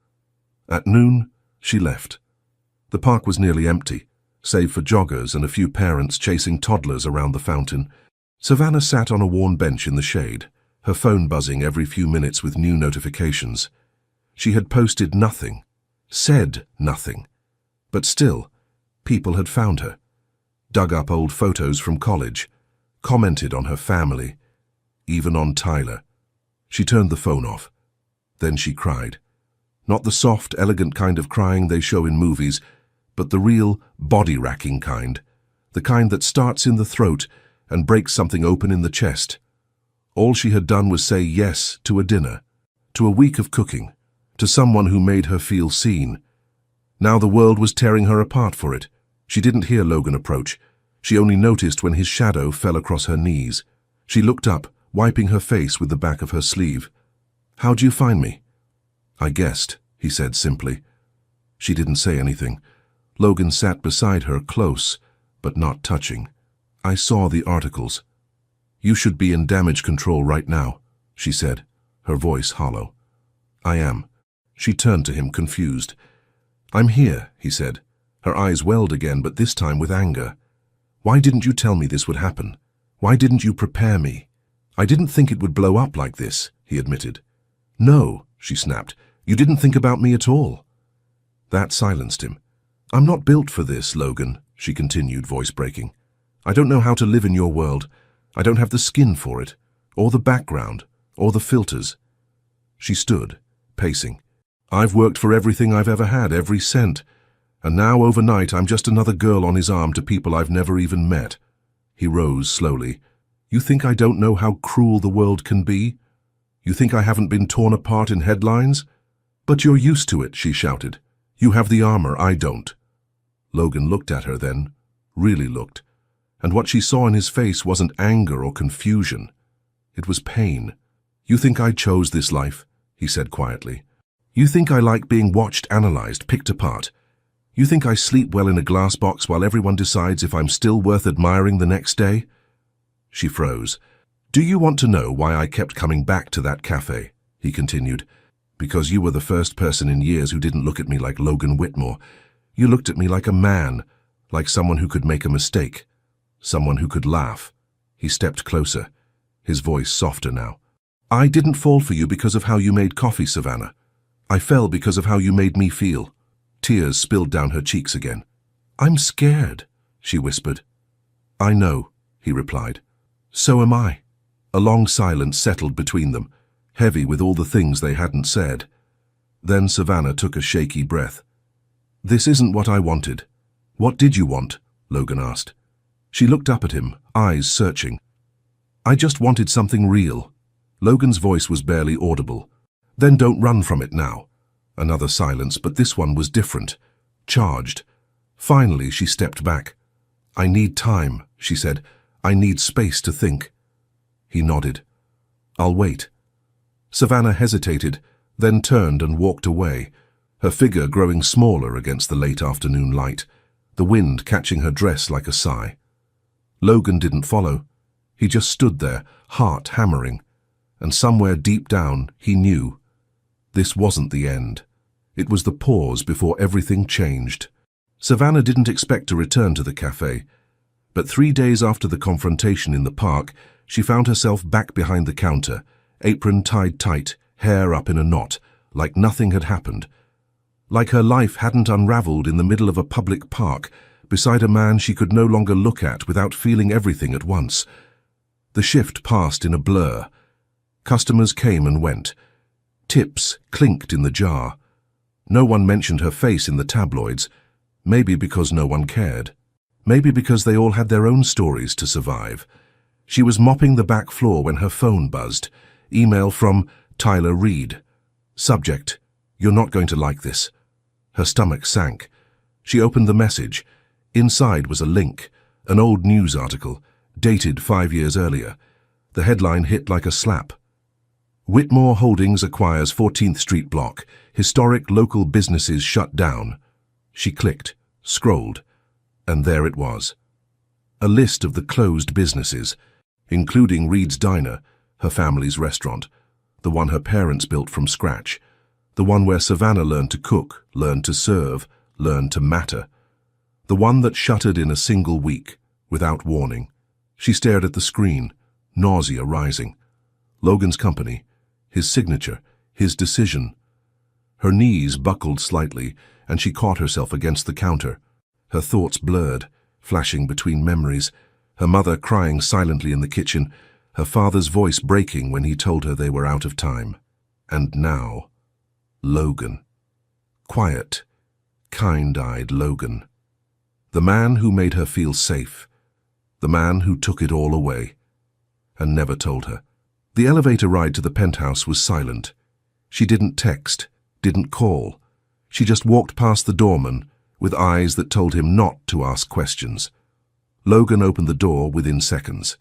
At noon, she left. The park was nearly empty, save for joggers and a few parents chasing toddlers around the fountain. Savannah sat on a worn bench in the shade, her phone buzzing every few minutes with new notifications. She had posted nothing, said nothing, but still, people had found her, dug up old photos from college, commented on her family, even on Tyler. She turned the phone off. Then she cried. Not the soft, elegant kind of crying they show in movies, but the real, body-racking kind, the kind that starts in the throat and breaks something open in the chest. All she had done was say yes to a dinner, to a week of cooking, to someone who made her feel seen. Now the world was tearing her apart for it. She didn't hear Logan approach. She only noticed when his shadow fell across her knees. She looked up, wiping her face with the back of her sleeve. How'd you find me? I guessed, he said simply. She didn't say anything. Logan sat beside her, close, but not touching. I saw the articles. You should be in damage control right now, she said, her voice hollow. I am. She turned to him, confused. I'm here, he said. Her eyes welled again, but this time with anger. Why didn't you tell me this would happen? Why didn't you prepare me? I didn't think it would blow up like this, he admitted. No, she snapped. You didn't think about me at all. That silenced him. I'm not built for this, Logan, she continued, voice breaking. I don't know how to live in your world. I don't have the skin for it, or the background, or the filters. She stood, pacing. I've worked for everything I've ever had, every cent. And now overnight I'm just another girl on his arm to people I've never even met. He rose slowly. You think I don't know how cruel the world can be? You think I haven't been torn apart in headlines? But you're used to it, she shouted. You have the armor, I don't. Logan looked at her then, really looked, and what she saw in his face wasn't anger or confusion. It was pain. You think I chose this life, he said quietly. You think I like being watched, analyzed, picked apart. You think I sleep well in a glass box while everyone decides if I'm still worth admiring the next day? She froze. Do you want to know why I kept coming back to that cafe? He continued. Because you were the first person in years who didn't look at me like Logan Whitmore. You looked at me like a man, like someone who could make a mistake, someone who could laugh. He stepped closer, his voice softer now. I didn't fall for you because of how you made coffee, Savannah. I fell because of how you made me feel. Tears spilled down her cheeks again. I'm scared, she whispered. I know, he replied. So am I. A long silence settled between them, heavy with all the things they hadn't said. Then Savannah took a shaky breath. This isn't what I wanted. What did you want? Logan asked. She looked up at him, eyes searching. I just wanted something real. Logan's voice was barely audible. Then don't run from it now. Another silence, but this one was different, charged. Finally, she stepped back. I need time, she said. I need space to think. He nodded. I'll wait. Savannah hesitated, then turned and walked away, her figure growing smaller against the late afternoon light, the wind catching her dress like a sigh. Logan didn't follow. He just stood there, heart hammering, and somewhere deep down he knew. This wasn't the end. It was the pause before everything changed. Savannah didn't expect to return to the cafe, but 3 days after the confrontation in the park, she found herself back behind the counter, apron tied tight, hair up in a knot, like nothing had happened. Like her life hadn't unraveled in the middle of a public park, beside a man she could no longer look at without feeling everything at once. The shift passed in a blur. Customers came and went. Tips clinked in the jar. No one mentioned her face in the tabloids, maybe because no one cared. Maybe because they all had their own stories to survive. She was mopping the back floor when her phone buzzed. Email from Tyler Reed. Subject, you're not going to like this. Her stomach sank. She opened the message. Inside was a link, an old news article, dated 5 years earlier. The headline hit like a slap. Whitmore Holdings acquires 14th Street block. Historic local businesses shut down. She clicked, scrolled, and there it was. A list of the closed businesses, including Reed's Diner, her family's restaurant, the one her parents built from scratch, the one where Savannah learned to cook, learned to serve, learned to matter, the one that shuttered in a single week, without warning. She stared at the screen, nausea rising. Logan's company, his signature, his decision. Her knees buckled slightly, and she caught herself against the counter. Her thoughts blurred, flashing between memories, her mother crying silently in the kitchen, her father's voice breaking when he told her they were out of time. And now, Logan. Quiet, kind-eyed Logan. The man who made her feel safe. The man who took it all away. And never told her. The elevator ride to the penthouse was silent. She didn't text, didn't call. She just walked past the doorman, with eyes that told him not to ask questions. Logan opened the door within seconds.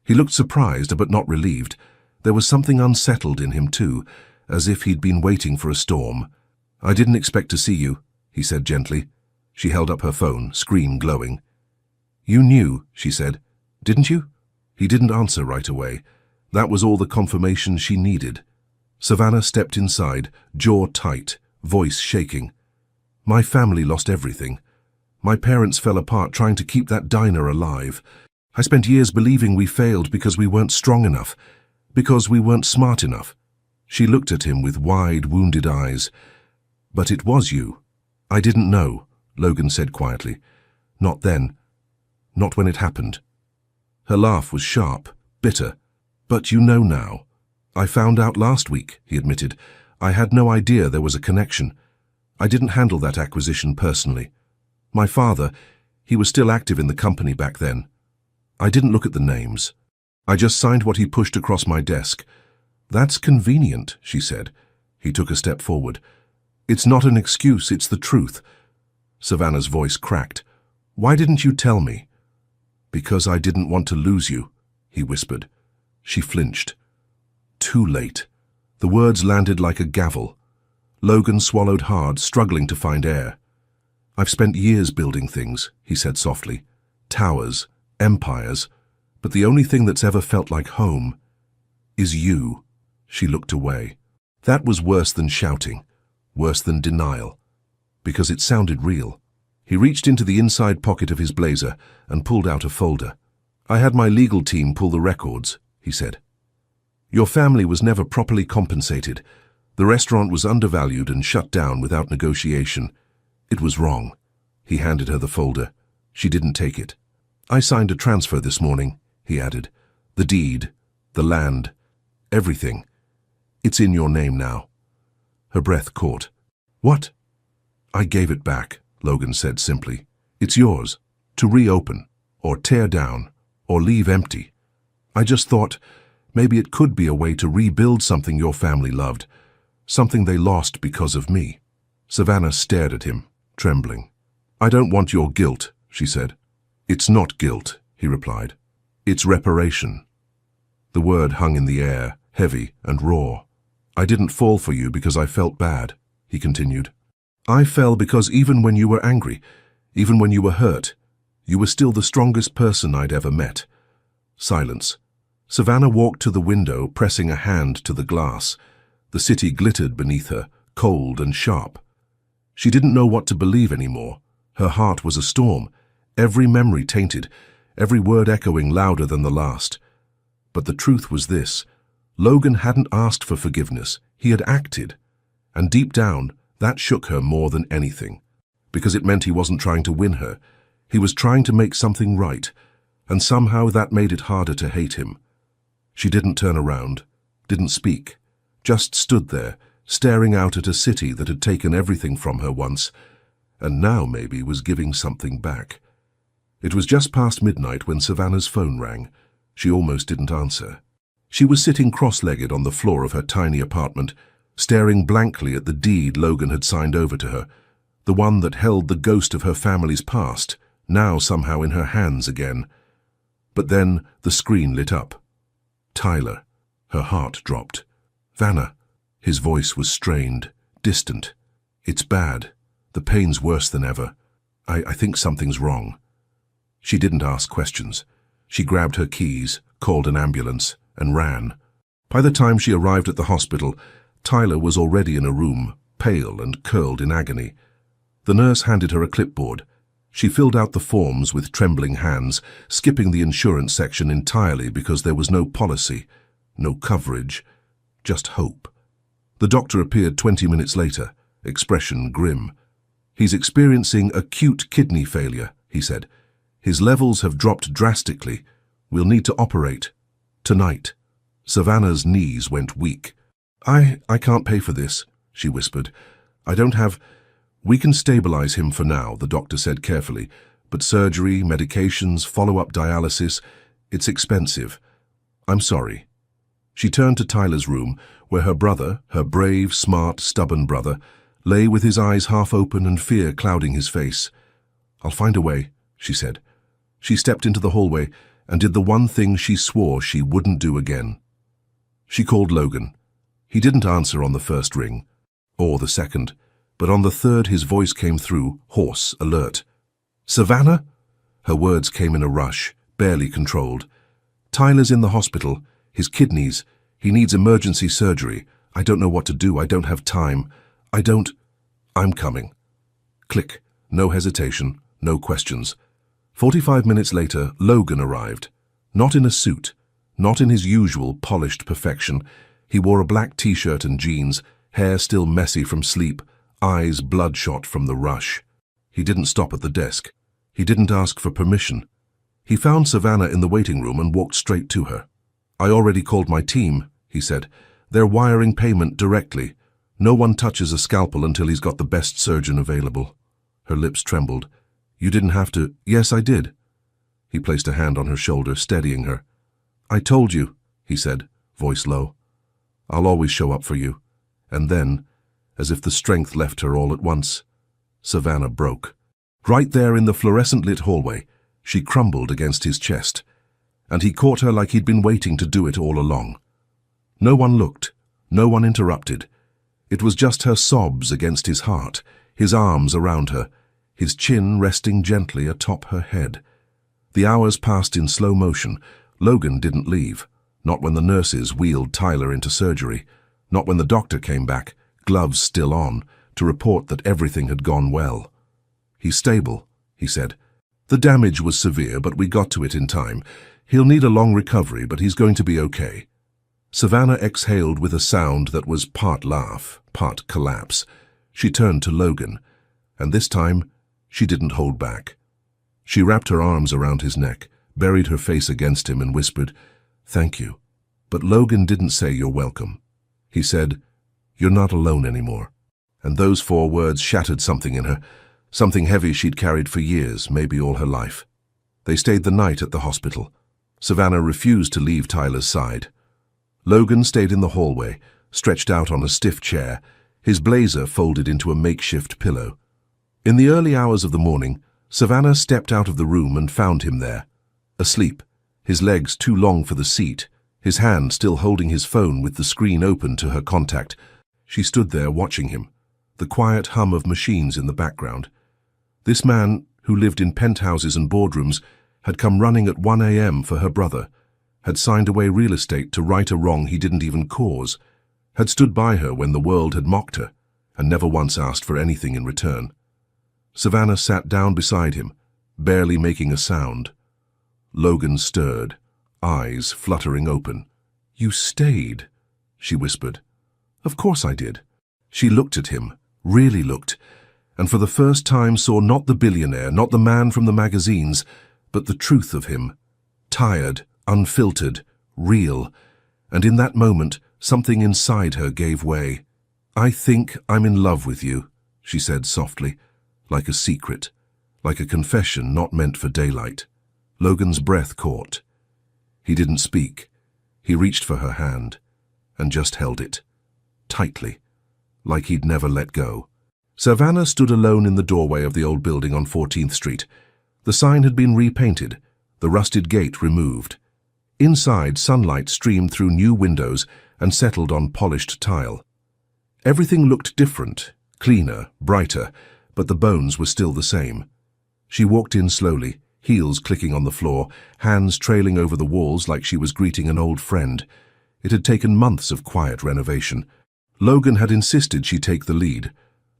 He looked surprised but not relieved. There was something unsettled in him too, as if he'd been waiting for a storm. I didn't expect to see you, he said gently. She held up her phone, screen glowing. You knew, she said. Didn't you? He didn't answer right away. That was all the confirmation she needed. Savannah stepped inside, jaw tight, voice shaking. My family lost everything. My parents fell apart trying to keep that diner alive. I spent years believing we failed because we weren't strong enough, because we weren't smart enough. She looked at him with wide, wounded eyes. But it was you. I didn't know, Logan said quietly. Not then. Not when it happened. Her laugh was sharp, bitter. But you know now. I found out last week, he admitted. I had no idea there was a connection. I didn't handle that acquisition personally. My father, he was still active in the company back then. I didn't look at the names. I just signed what he pushed across my desk. That's convenient, she said. He took a step forward. It's not an excuse, it's the truth. Savannah's voice cracked. Why didn't you tell me? Because I didn't want to lose you, he whispered. She flinched. Too late. The words landed like a gavel. Logan swallowed hard, struggling to find air. I've spent years building things, he said softly. Towers, empires. But the only thing that's ever felt like home is you. She looked away. That was worse than shouting, worse than denial, because it sounded real. He reached into the inside pocket of his blazer and pulled out a folder. I had my legal team pull the records, he said. Your family was never properly compensated. The restaurant was undervalued and shut down without negotiation. It was wrong. He handed her the folder. She didn't take it. I signed a transfer this morning, he added. The deed, the land, everything. It's in your name now. Her breath caught. What? I gave it back, Logan said simply. It's yours, to reopen, or tear down, or leave empty. I just thought maybe it could be a way to rebuild something your family loved, something they lost because of me. Savannah stared at him, trembling. I don't want your guilt, she said. It's not guilt, he replied. It's reparation. The word hung in the air, heavy and raw. I didn't fall for you because I felt bad, he continued. I fell because even when you were angry, even when you were hurt, you were still the strongest person I'd ever met. Silence. Savannah walked to the window, pressing a hand to the glass. The city glittered beneath her, cold and sharp. She didn't know what to believe anymore. Her heart was a storm, every memory tainted, every word echoing louder than the last. But the truth was this. Logan hadn't asked for forgiveness. He had acted. And deep down, that shook her more than anything. Because it meant he wasn't trying to win her. He was trying to make something right. And somehow that made it harder to hate him. She didn't turn around, didn't speak, just stood there, staring out at a city that had taken everything from her once, and now maybe was giving something back. It was just past midnight when Savannah's phone rang. She almost didn't answer. She was sitting cross-legged on the floor of her tiny apartment, staring blankly at the deed Logan had signed over to her, the one that held the ghost of her family's past, now somehow in her hands again. But then the screen lit up. Tyler. Her heart dropped. Vanna. His voice was strained, distant. It's bad. The pain's worse than ever. I think something's wrong. She didn't ask questions. She grabbed her keys, called an ambulance, and ran. By the time she arrived at the hospital, Tyler was already in a room, pale and curled in agony. The nurse handed her a clipboard. She filled out the forms with trembling hands, skipping the insurance section entirely because there was no policy, no coverage, just hope. The doctor appeared 20 minutes later, expression grim. He's experiencing acute kidney failure, he said. His levels have dropped drastically. We'll need to operate. Tonight. Savannah's knees went weak. I can't pay for this, she whispered. I don't have... We can stabilize him for now, the doctor said carefully, but surgery, medications, follow-up dialysis, it's expensive. I'm sorry. She turned to Tyler's room, where her brother, her brave, smart, stubborn brother, lay with his eyes half open and fear clouding his face. I'll find a way, she said. She stepped into the hallway and did the one thing she swore she wouldn't do again. She called Logan. He didn't answer on the first ring, or the second, but on the third his voice came through, hoarse, alert. Savannah? Her words came in a rush, barely controlled. Tyler's in the hospital. His kidneys. He needs emergency surgery. I don't know what to do. I don't have time. I'm coming. Click. No hesitation. No questions. 45 minutes later, Logan arrived. Not in a suit. Not in his usual polished perfection. He wore a black t-shirt and jeans, hair still messy from sleep, eyes bloodshot from the rush. He didn't stop at the desk. He didn't ask for permission. He found Savannah in the waiting room and walked straight to her. I already called my team, he said. They're wiring payment directly. No one touches a scalpel until he's got the best surgeon available. Her lips trembled. You didn't have to. Yes, I did. He placed a hand on her shoulder, steadying her. I told you, he said, voice low. I'll always show up for you. And then, as if the strength left her all at once, Savannah broke. Right there in the fluorescent-lit hallway, she crumbled against his chest, and he caught her like he'd been waiting to do it all along. No one looked, no one interrupted. It was just her sobs against his heart, his arms around her, his chin resting gently atop her head. The hours passed in slow motion. Logan didn't leave, not when the nurses wheeled Tyler into surgery, not when the doctor came back, gloves still on, to report that everything had gone well. He's stable, he said. The damage was severe, but we got to it in time. He'll need a long recovery, but he's going to be okay. Savannah exhaled with a sound that was part laugh, part collapse. She turned to Logan, and this time she didn't hold back. She wrapped her arms around his neck, buried her face against him and whispered, "Thank you." But Logan didn't say "You're welcome." He said, "You're not alone anymore." And those 4 words shattered something in her, something heavy she'd carried for years, maybe all her life. They stayed the night at the hospital. Savannah refused to leave Tyler's side. Logan stayed in the hallway, stretched out on a stiff chair, his blazer folded into a makeshift pillow. In the early hours of the morning, Savannah stepped out of the room and found him there, asleep, his legs too long for the seat, his hand still holding his phone with the screen open to her contact. She stood there watching him, the quiet hum of machines in the background. This man, who lived in penthouses and boardrooms, had come running at 1 a.m. for her brother, had signed away real estate to right a wrong he didn't even cause, had stood by her when the world had mocked her, and never once asked for anything in return. Savannah sat down beside him, barely making a sound. Logan stirred, eyes fluttering open. "You stayed," she whispered. "Of course I did." She looked at him, really looked, and for the first time saw not the billionaire, not the man from the magazines, but the truth of him. Tired, unfiltered, real, and in that moment, something inside her gave way. "I think I'm in love with you," she said softly, like a secret, like a confession not meant for daylight. Logan's breath caught. He didn't speak. He reached for her hand, and just held it, tightly, like he'd never let go. Savannah stood alone in the doorway of the old building on 14th Street. The sign had been repainted, the rusted gate removed. Inside, sunlight streamed through new windows and settled on polished tile. Everything looked different, cleaner, brighter, but the bones were still the same. She walked in slowly, heels clicking on the floor, hands trailing over the walls like she was greeting an old friend. It had taken months of quiet renovation. Logan had insisted she take the lead.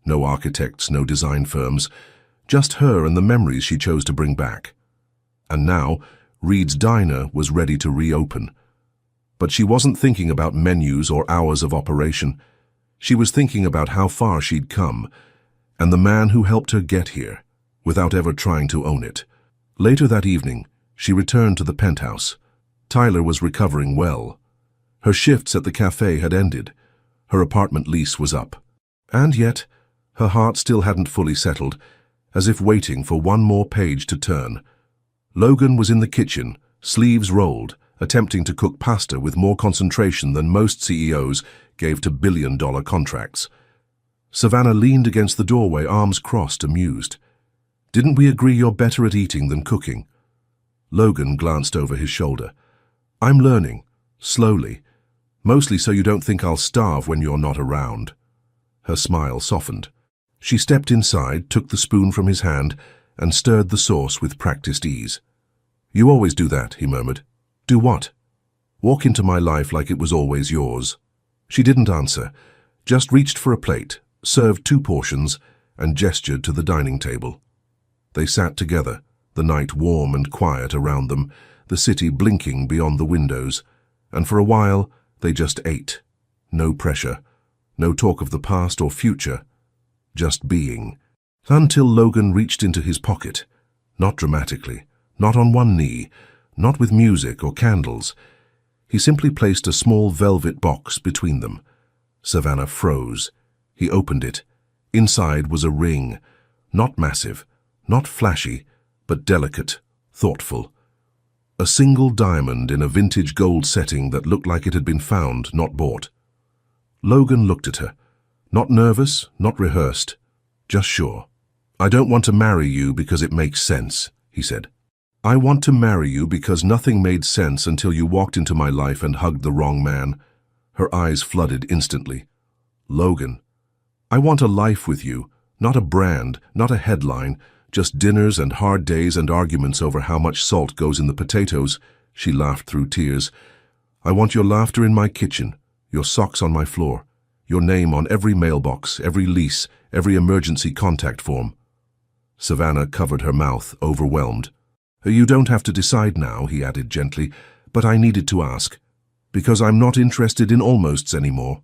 No architects, no design firms, just her and the memories she chose to bring back. And now, Reed's Diner was ready to reopen. But she wasn't thinking about menus or hours of operation. She was thinking about how far she'd come, and the man who helped her get here, without ever trying to own it. Later that evening, she returned to the penthouse. Tyler was recovering well. Her shifts at the cafe had ended. Her apartment lease was up. And yet, her heart still hadn't fully settled, as if waiting for one more page to turn. Logan was in the kitchen, sleeves rolled, attempting to cook pasta with more concentration than most CEOs gave to billion-dollar contracts. Savannah leaned against the doorway, arms crossed, amused. "Didn't we agree you're better at eating than cooking?" Logan glanced over his shoulder. "I'm learning, slowly, mostly so you don't think I'll starve when you're not around." Her smile softened. She stepped inside, took the spoon from his hand, and stirred the sauce with practiced ease. "You always do that," he murmured. "Do what?" "Walk into my life like it was always yours." She didn't answer, just reached for a plate, served 2 portions, and gestured to the dining table. They sat together, the night warm and quiet around them, the city blinking beyond the windows, and for a while they just ate. No pressure, no talk of the past or future, just being. Until Logan reached into his pocket, not dramatically, not on one knee, not with music or candles. He simply placed a small velvet box between them. Savannah froze. He opened it. Inside was a ring, not massive, not flashy, but delicate, thoughtful. A single diamond in a vintage gold setting that looked like it had been found, not bought. Logan looked at her, not nervous, not rehearsed, just sure. "I don't want to marry you because it makes sense," he said. "I want to marry you because nothing made sense until you walked into my life and hugged the wrong man." Her eyes flooded instantly. "Logan, I want a life with you, not a brand, not a headline, just dinners and hard days and arguments over how much salt goes in the potatoes." She laughed through tears. "I want your laughter in my kitchen, your socks on my floor, your name on every mailbox, every lease, every emergency contact form." Savannah covered her mouth, overwhelmed. "You don't have to decide now," he added gently, "but I needed to ask." Because I'm not interested in almosts anymore.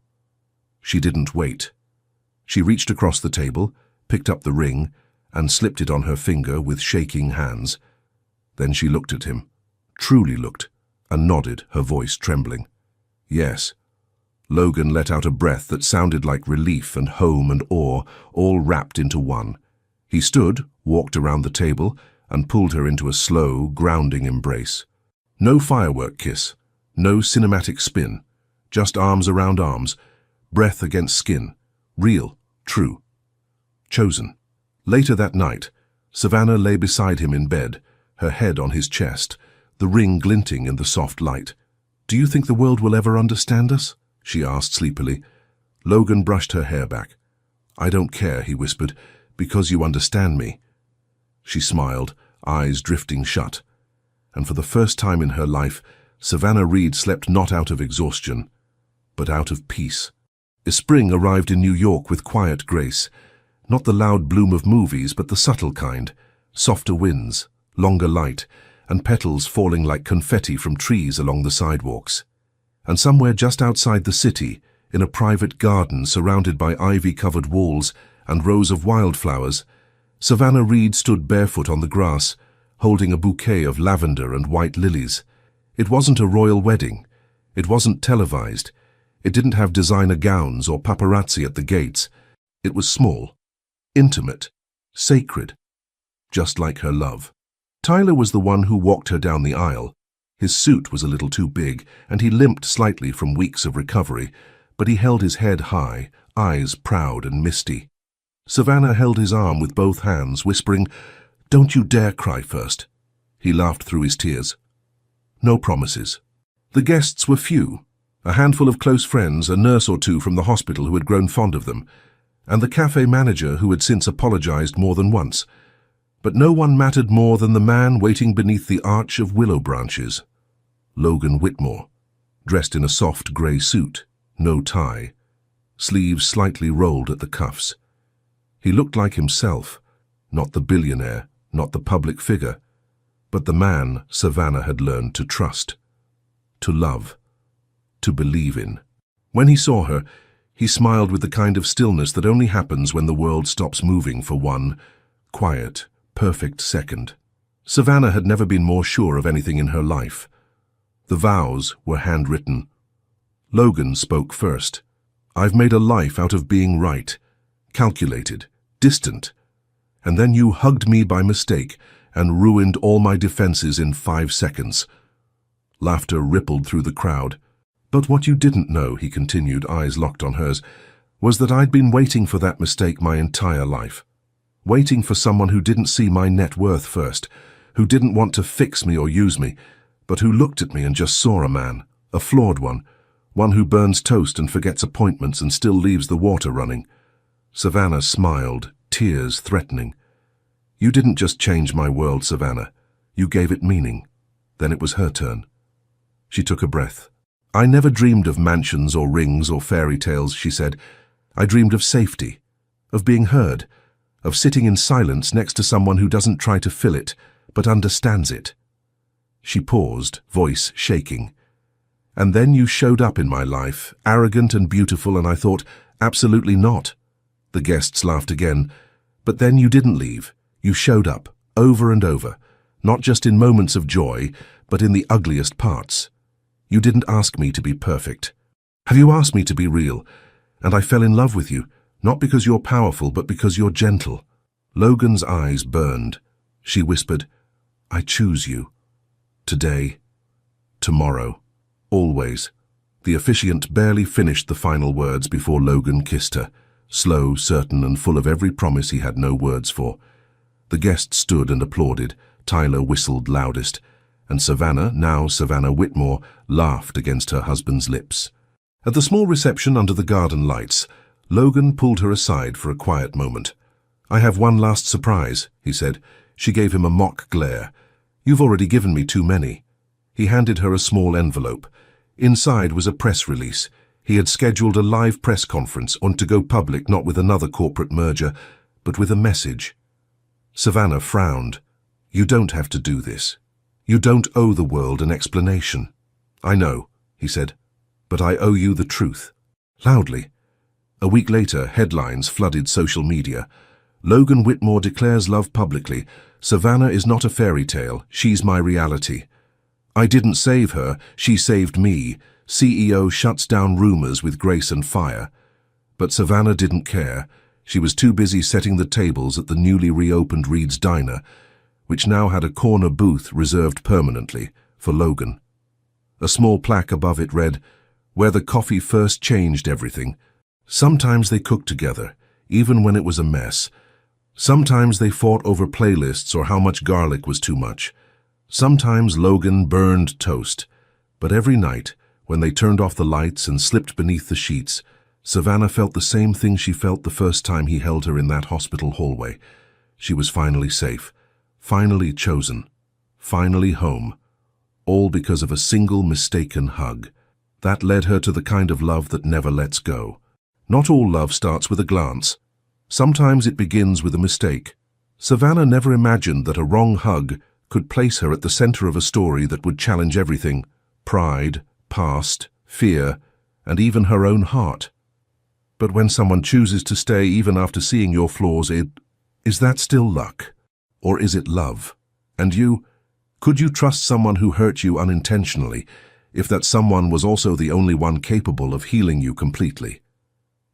She didn't wait. She reached across the table, picked up the ring, and slipped it on her finger with shaking hands. Then she looked at him, truly looked, and nodded, her voice trembling. Yes. Logan let out a breath that sounded like relief and home and awe, all wrapped into one. He stood, walked around the table, and pulled her into a slow, grounding embrace. No firework kiss, no cinematic spin, just arms around arms, breath against skin, real, true. Chosen. Later that night, Savannah lay beside him in bed, her head on his chest, the ring glinting in the soft light. "Do you think the world will ever understand us?" she asked sleepily. Logan brushed her hair back. "I don't care," he whispered, "because you understand me." She smiled, eyes drifting shut. And for the first time in her life, Savannah Reed slept not out of exhaustion, but out of peace. Spring arrived in New York with quiet grace, not the loud bloom of movies, but the subtle kind, softer winds, longer light, and petals falling like confetti from trees along the sidewalks. And somewhere just outside the city, in a private garden surrounded by ivy-covered walls and rows of wildflowers, Savannah Reed stood barefoot on the grass, holding a bouquet of lavender and white lilies. It wasn't a royal wedding. It wasn't televised. It didn't have designer gowns or paparazzi at the gates. It was small, intimate, sacred, just like her love. Tyler was the one who walked her down the aisle. His suit was a little too big, and he limped slightly from weeks of recovery, but he held his head high, eyes proud and misty. Savannah held his arm with both hands, whispering, "Don't you dare cry first." He laughed through his tears. No promises. The guests were few, a handful of close friends, a nurse or two from the hospital who had grown fond of them, and the cafe manager who had since apologized more than once. But no one mattered more than the man waiting beneath the arch of willow branches. Logan Whitmore, dressed in a soft grey suit, no tie, sleeves slightly rolled at the cuffs. He looked like himself, not the billionaire, not the public figure, but the man Savannah had learned to trust, to love, to believe in. When he saw her, he smiled with the kind of stillness that only happens when the world stops moving for one quiet, perfect second. Savannah had never been more sure of anything in her life. The vows were handwritten. Logan spoke first. "I've made a life out of being right, calculated, distant. And then you hugged me by mistake and ruined all my defenses in 5 seconds." Laughter rippled through the crowd. "But what you didn't know," he continued, eyes locked on hers, "was that I'd been waiting for that mistake my entire life. Waiting for someone who didn't see my net worth first, who didn't want to fix me or use me, but who looked at me and just saw a man, a flawed one who burns toast and forgets appointments and still leaves the water running." Savannah smiled, tears threatening. "You didn't just change my world, Savannah. You gave it meaning." Then it was her turn. She took a breath. "I never dreamed of mansions or rings or fairy tales," she said. "I dreamed of safety, of being heard, of sitting in silence next to someone who doesn't try to fill it, but understands it." She paused, voice shaking. "And then you showed up in my life, arrogant and beautiful, and I thought, absolutely not." The guests laughed again. "But then you didn't leave. You showed up, over and over, not just in moments of joy, but in the ugliest parts. You didn't ask me to be perfect. Have you asked me to be real? And I fell in love with you, not because you're powerful, but because you're gentle." Logan's eyes burned. She whispered, "I choose you. Today, tomorrow, always." The officiant barely finished the final words before Logan kissed her, slow, certain, and full of every promise he had no words for. The guests stood and applauded. Tyler whistled loudest, and Savannah, now Savannah Whitmore, laughed against her husband's lips. At the small reception under the garden lights, Logan pulled her aside for a quiet moment. "I have one last surprise," he said. She gave him a mock glare. "You've already given me too many." He handed her a small envelope. Inside was a press release. He had scheduled a live press conference on to go public, not with another corporate merger, but with a message. Savannah frowned. "You don't have to do this. You don't owe the world an explanation." "I know," he said. "But I owe you the truth." Loudly. A week later, headlines flooded social media. Logan Whitmore declares love publicly. "Savannah is not a fairy tale, she's my reality." "I didn't save her, she saved me." CEO shuts down rumors with grace and fire. But Savannah didn't care. She was too busy setting the tables at the newly reopened Reed's Diner, which now had a corner booth reserved permanently for Logan. A small plaque above it read, "Where the coffee first changed everything." Sometimes they cooked together, even when it was a mess. Sometimes they fought over playlists or how much garlic was too much. Sometimes Logan burned toast. But every night, when they turned off the lights and slipped beneath the sheets, Savannah felt the same thing she felt the first time he held her in that hospital hallway. She was finally safe, finally chosen, finally home, all because of a single mistaken hug. That led her to the kind of love that never lets go. Not all love starts with a glance. Sometimes it begins with a mistake. Savannah never imagined that a wrong hug could place her at the center of a story that would challenge everything: pride, past, fear, and even her own heart. But when someone chooses to stay even after seeing your flaws, is that still luck? Or is it love? And you? Could you trust someone who hurt you unintentionally, if that someone was also the only one capable of healing you completely?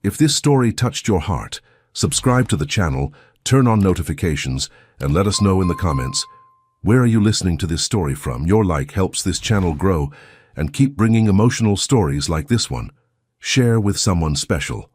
If this story touched your heart, subscribe to the channel, turn on notifications, and let us know in the comments, where are you listening to this story from? Your like helps this channel grow and keep bringing emotional stories like this one. Share with someone special.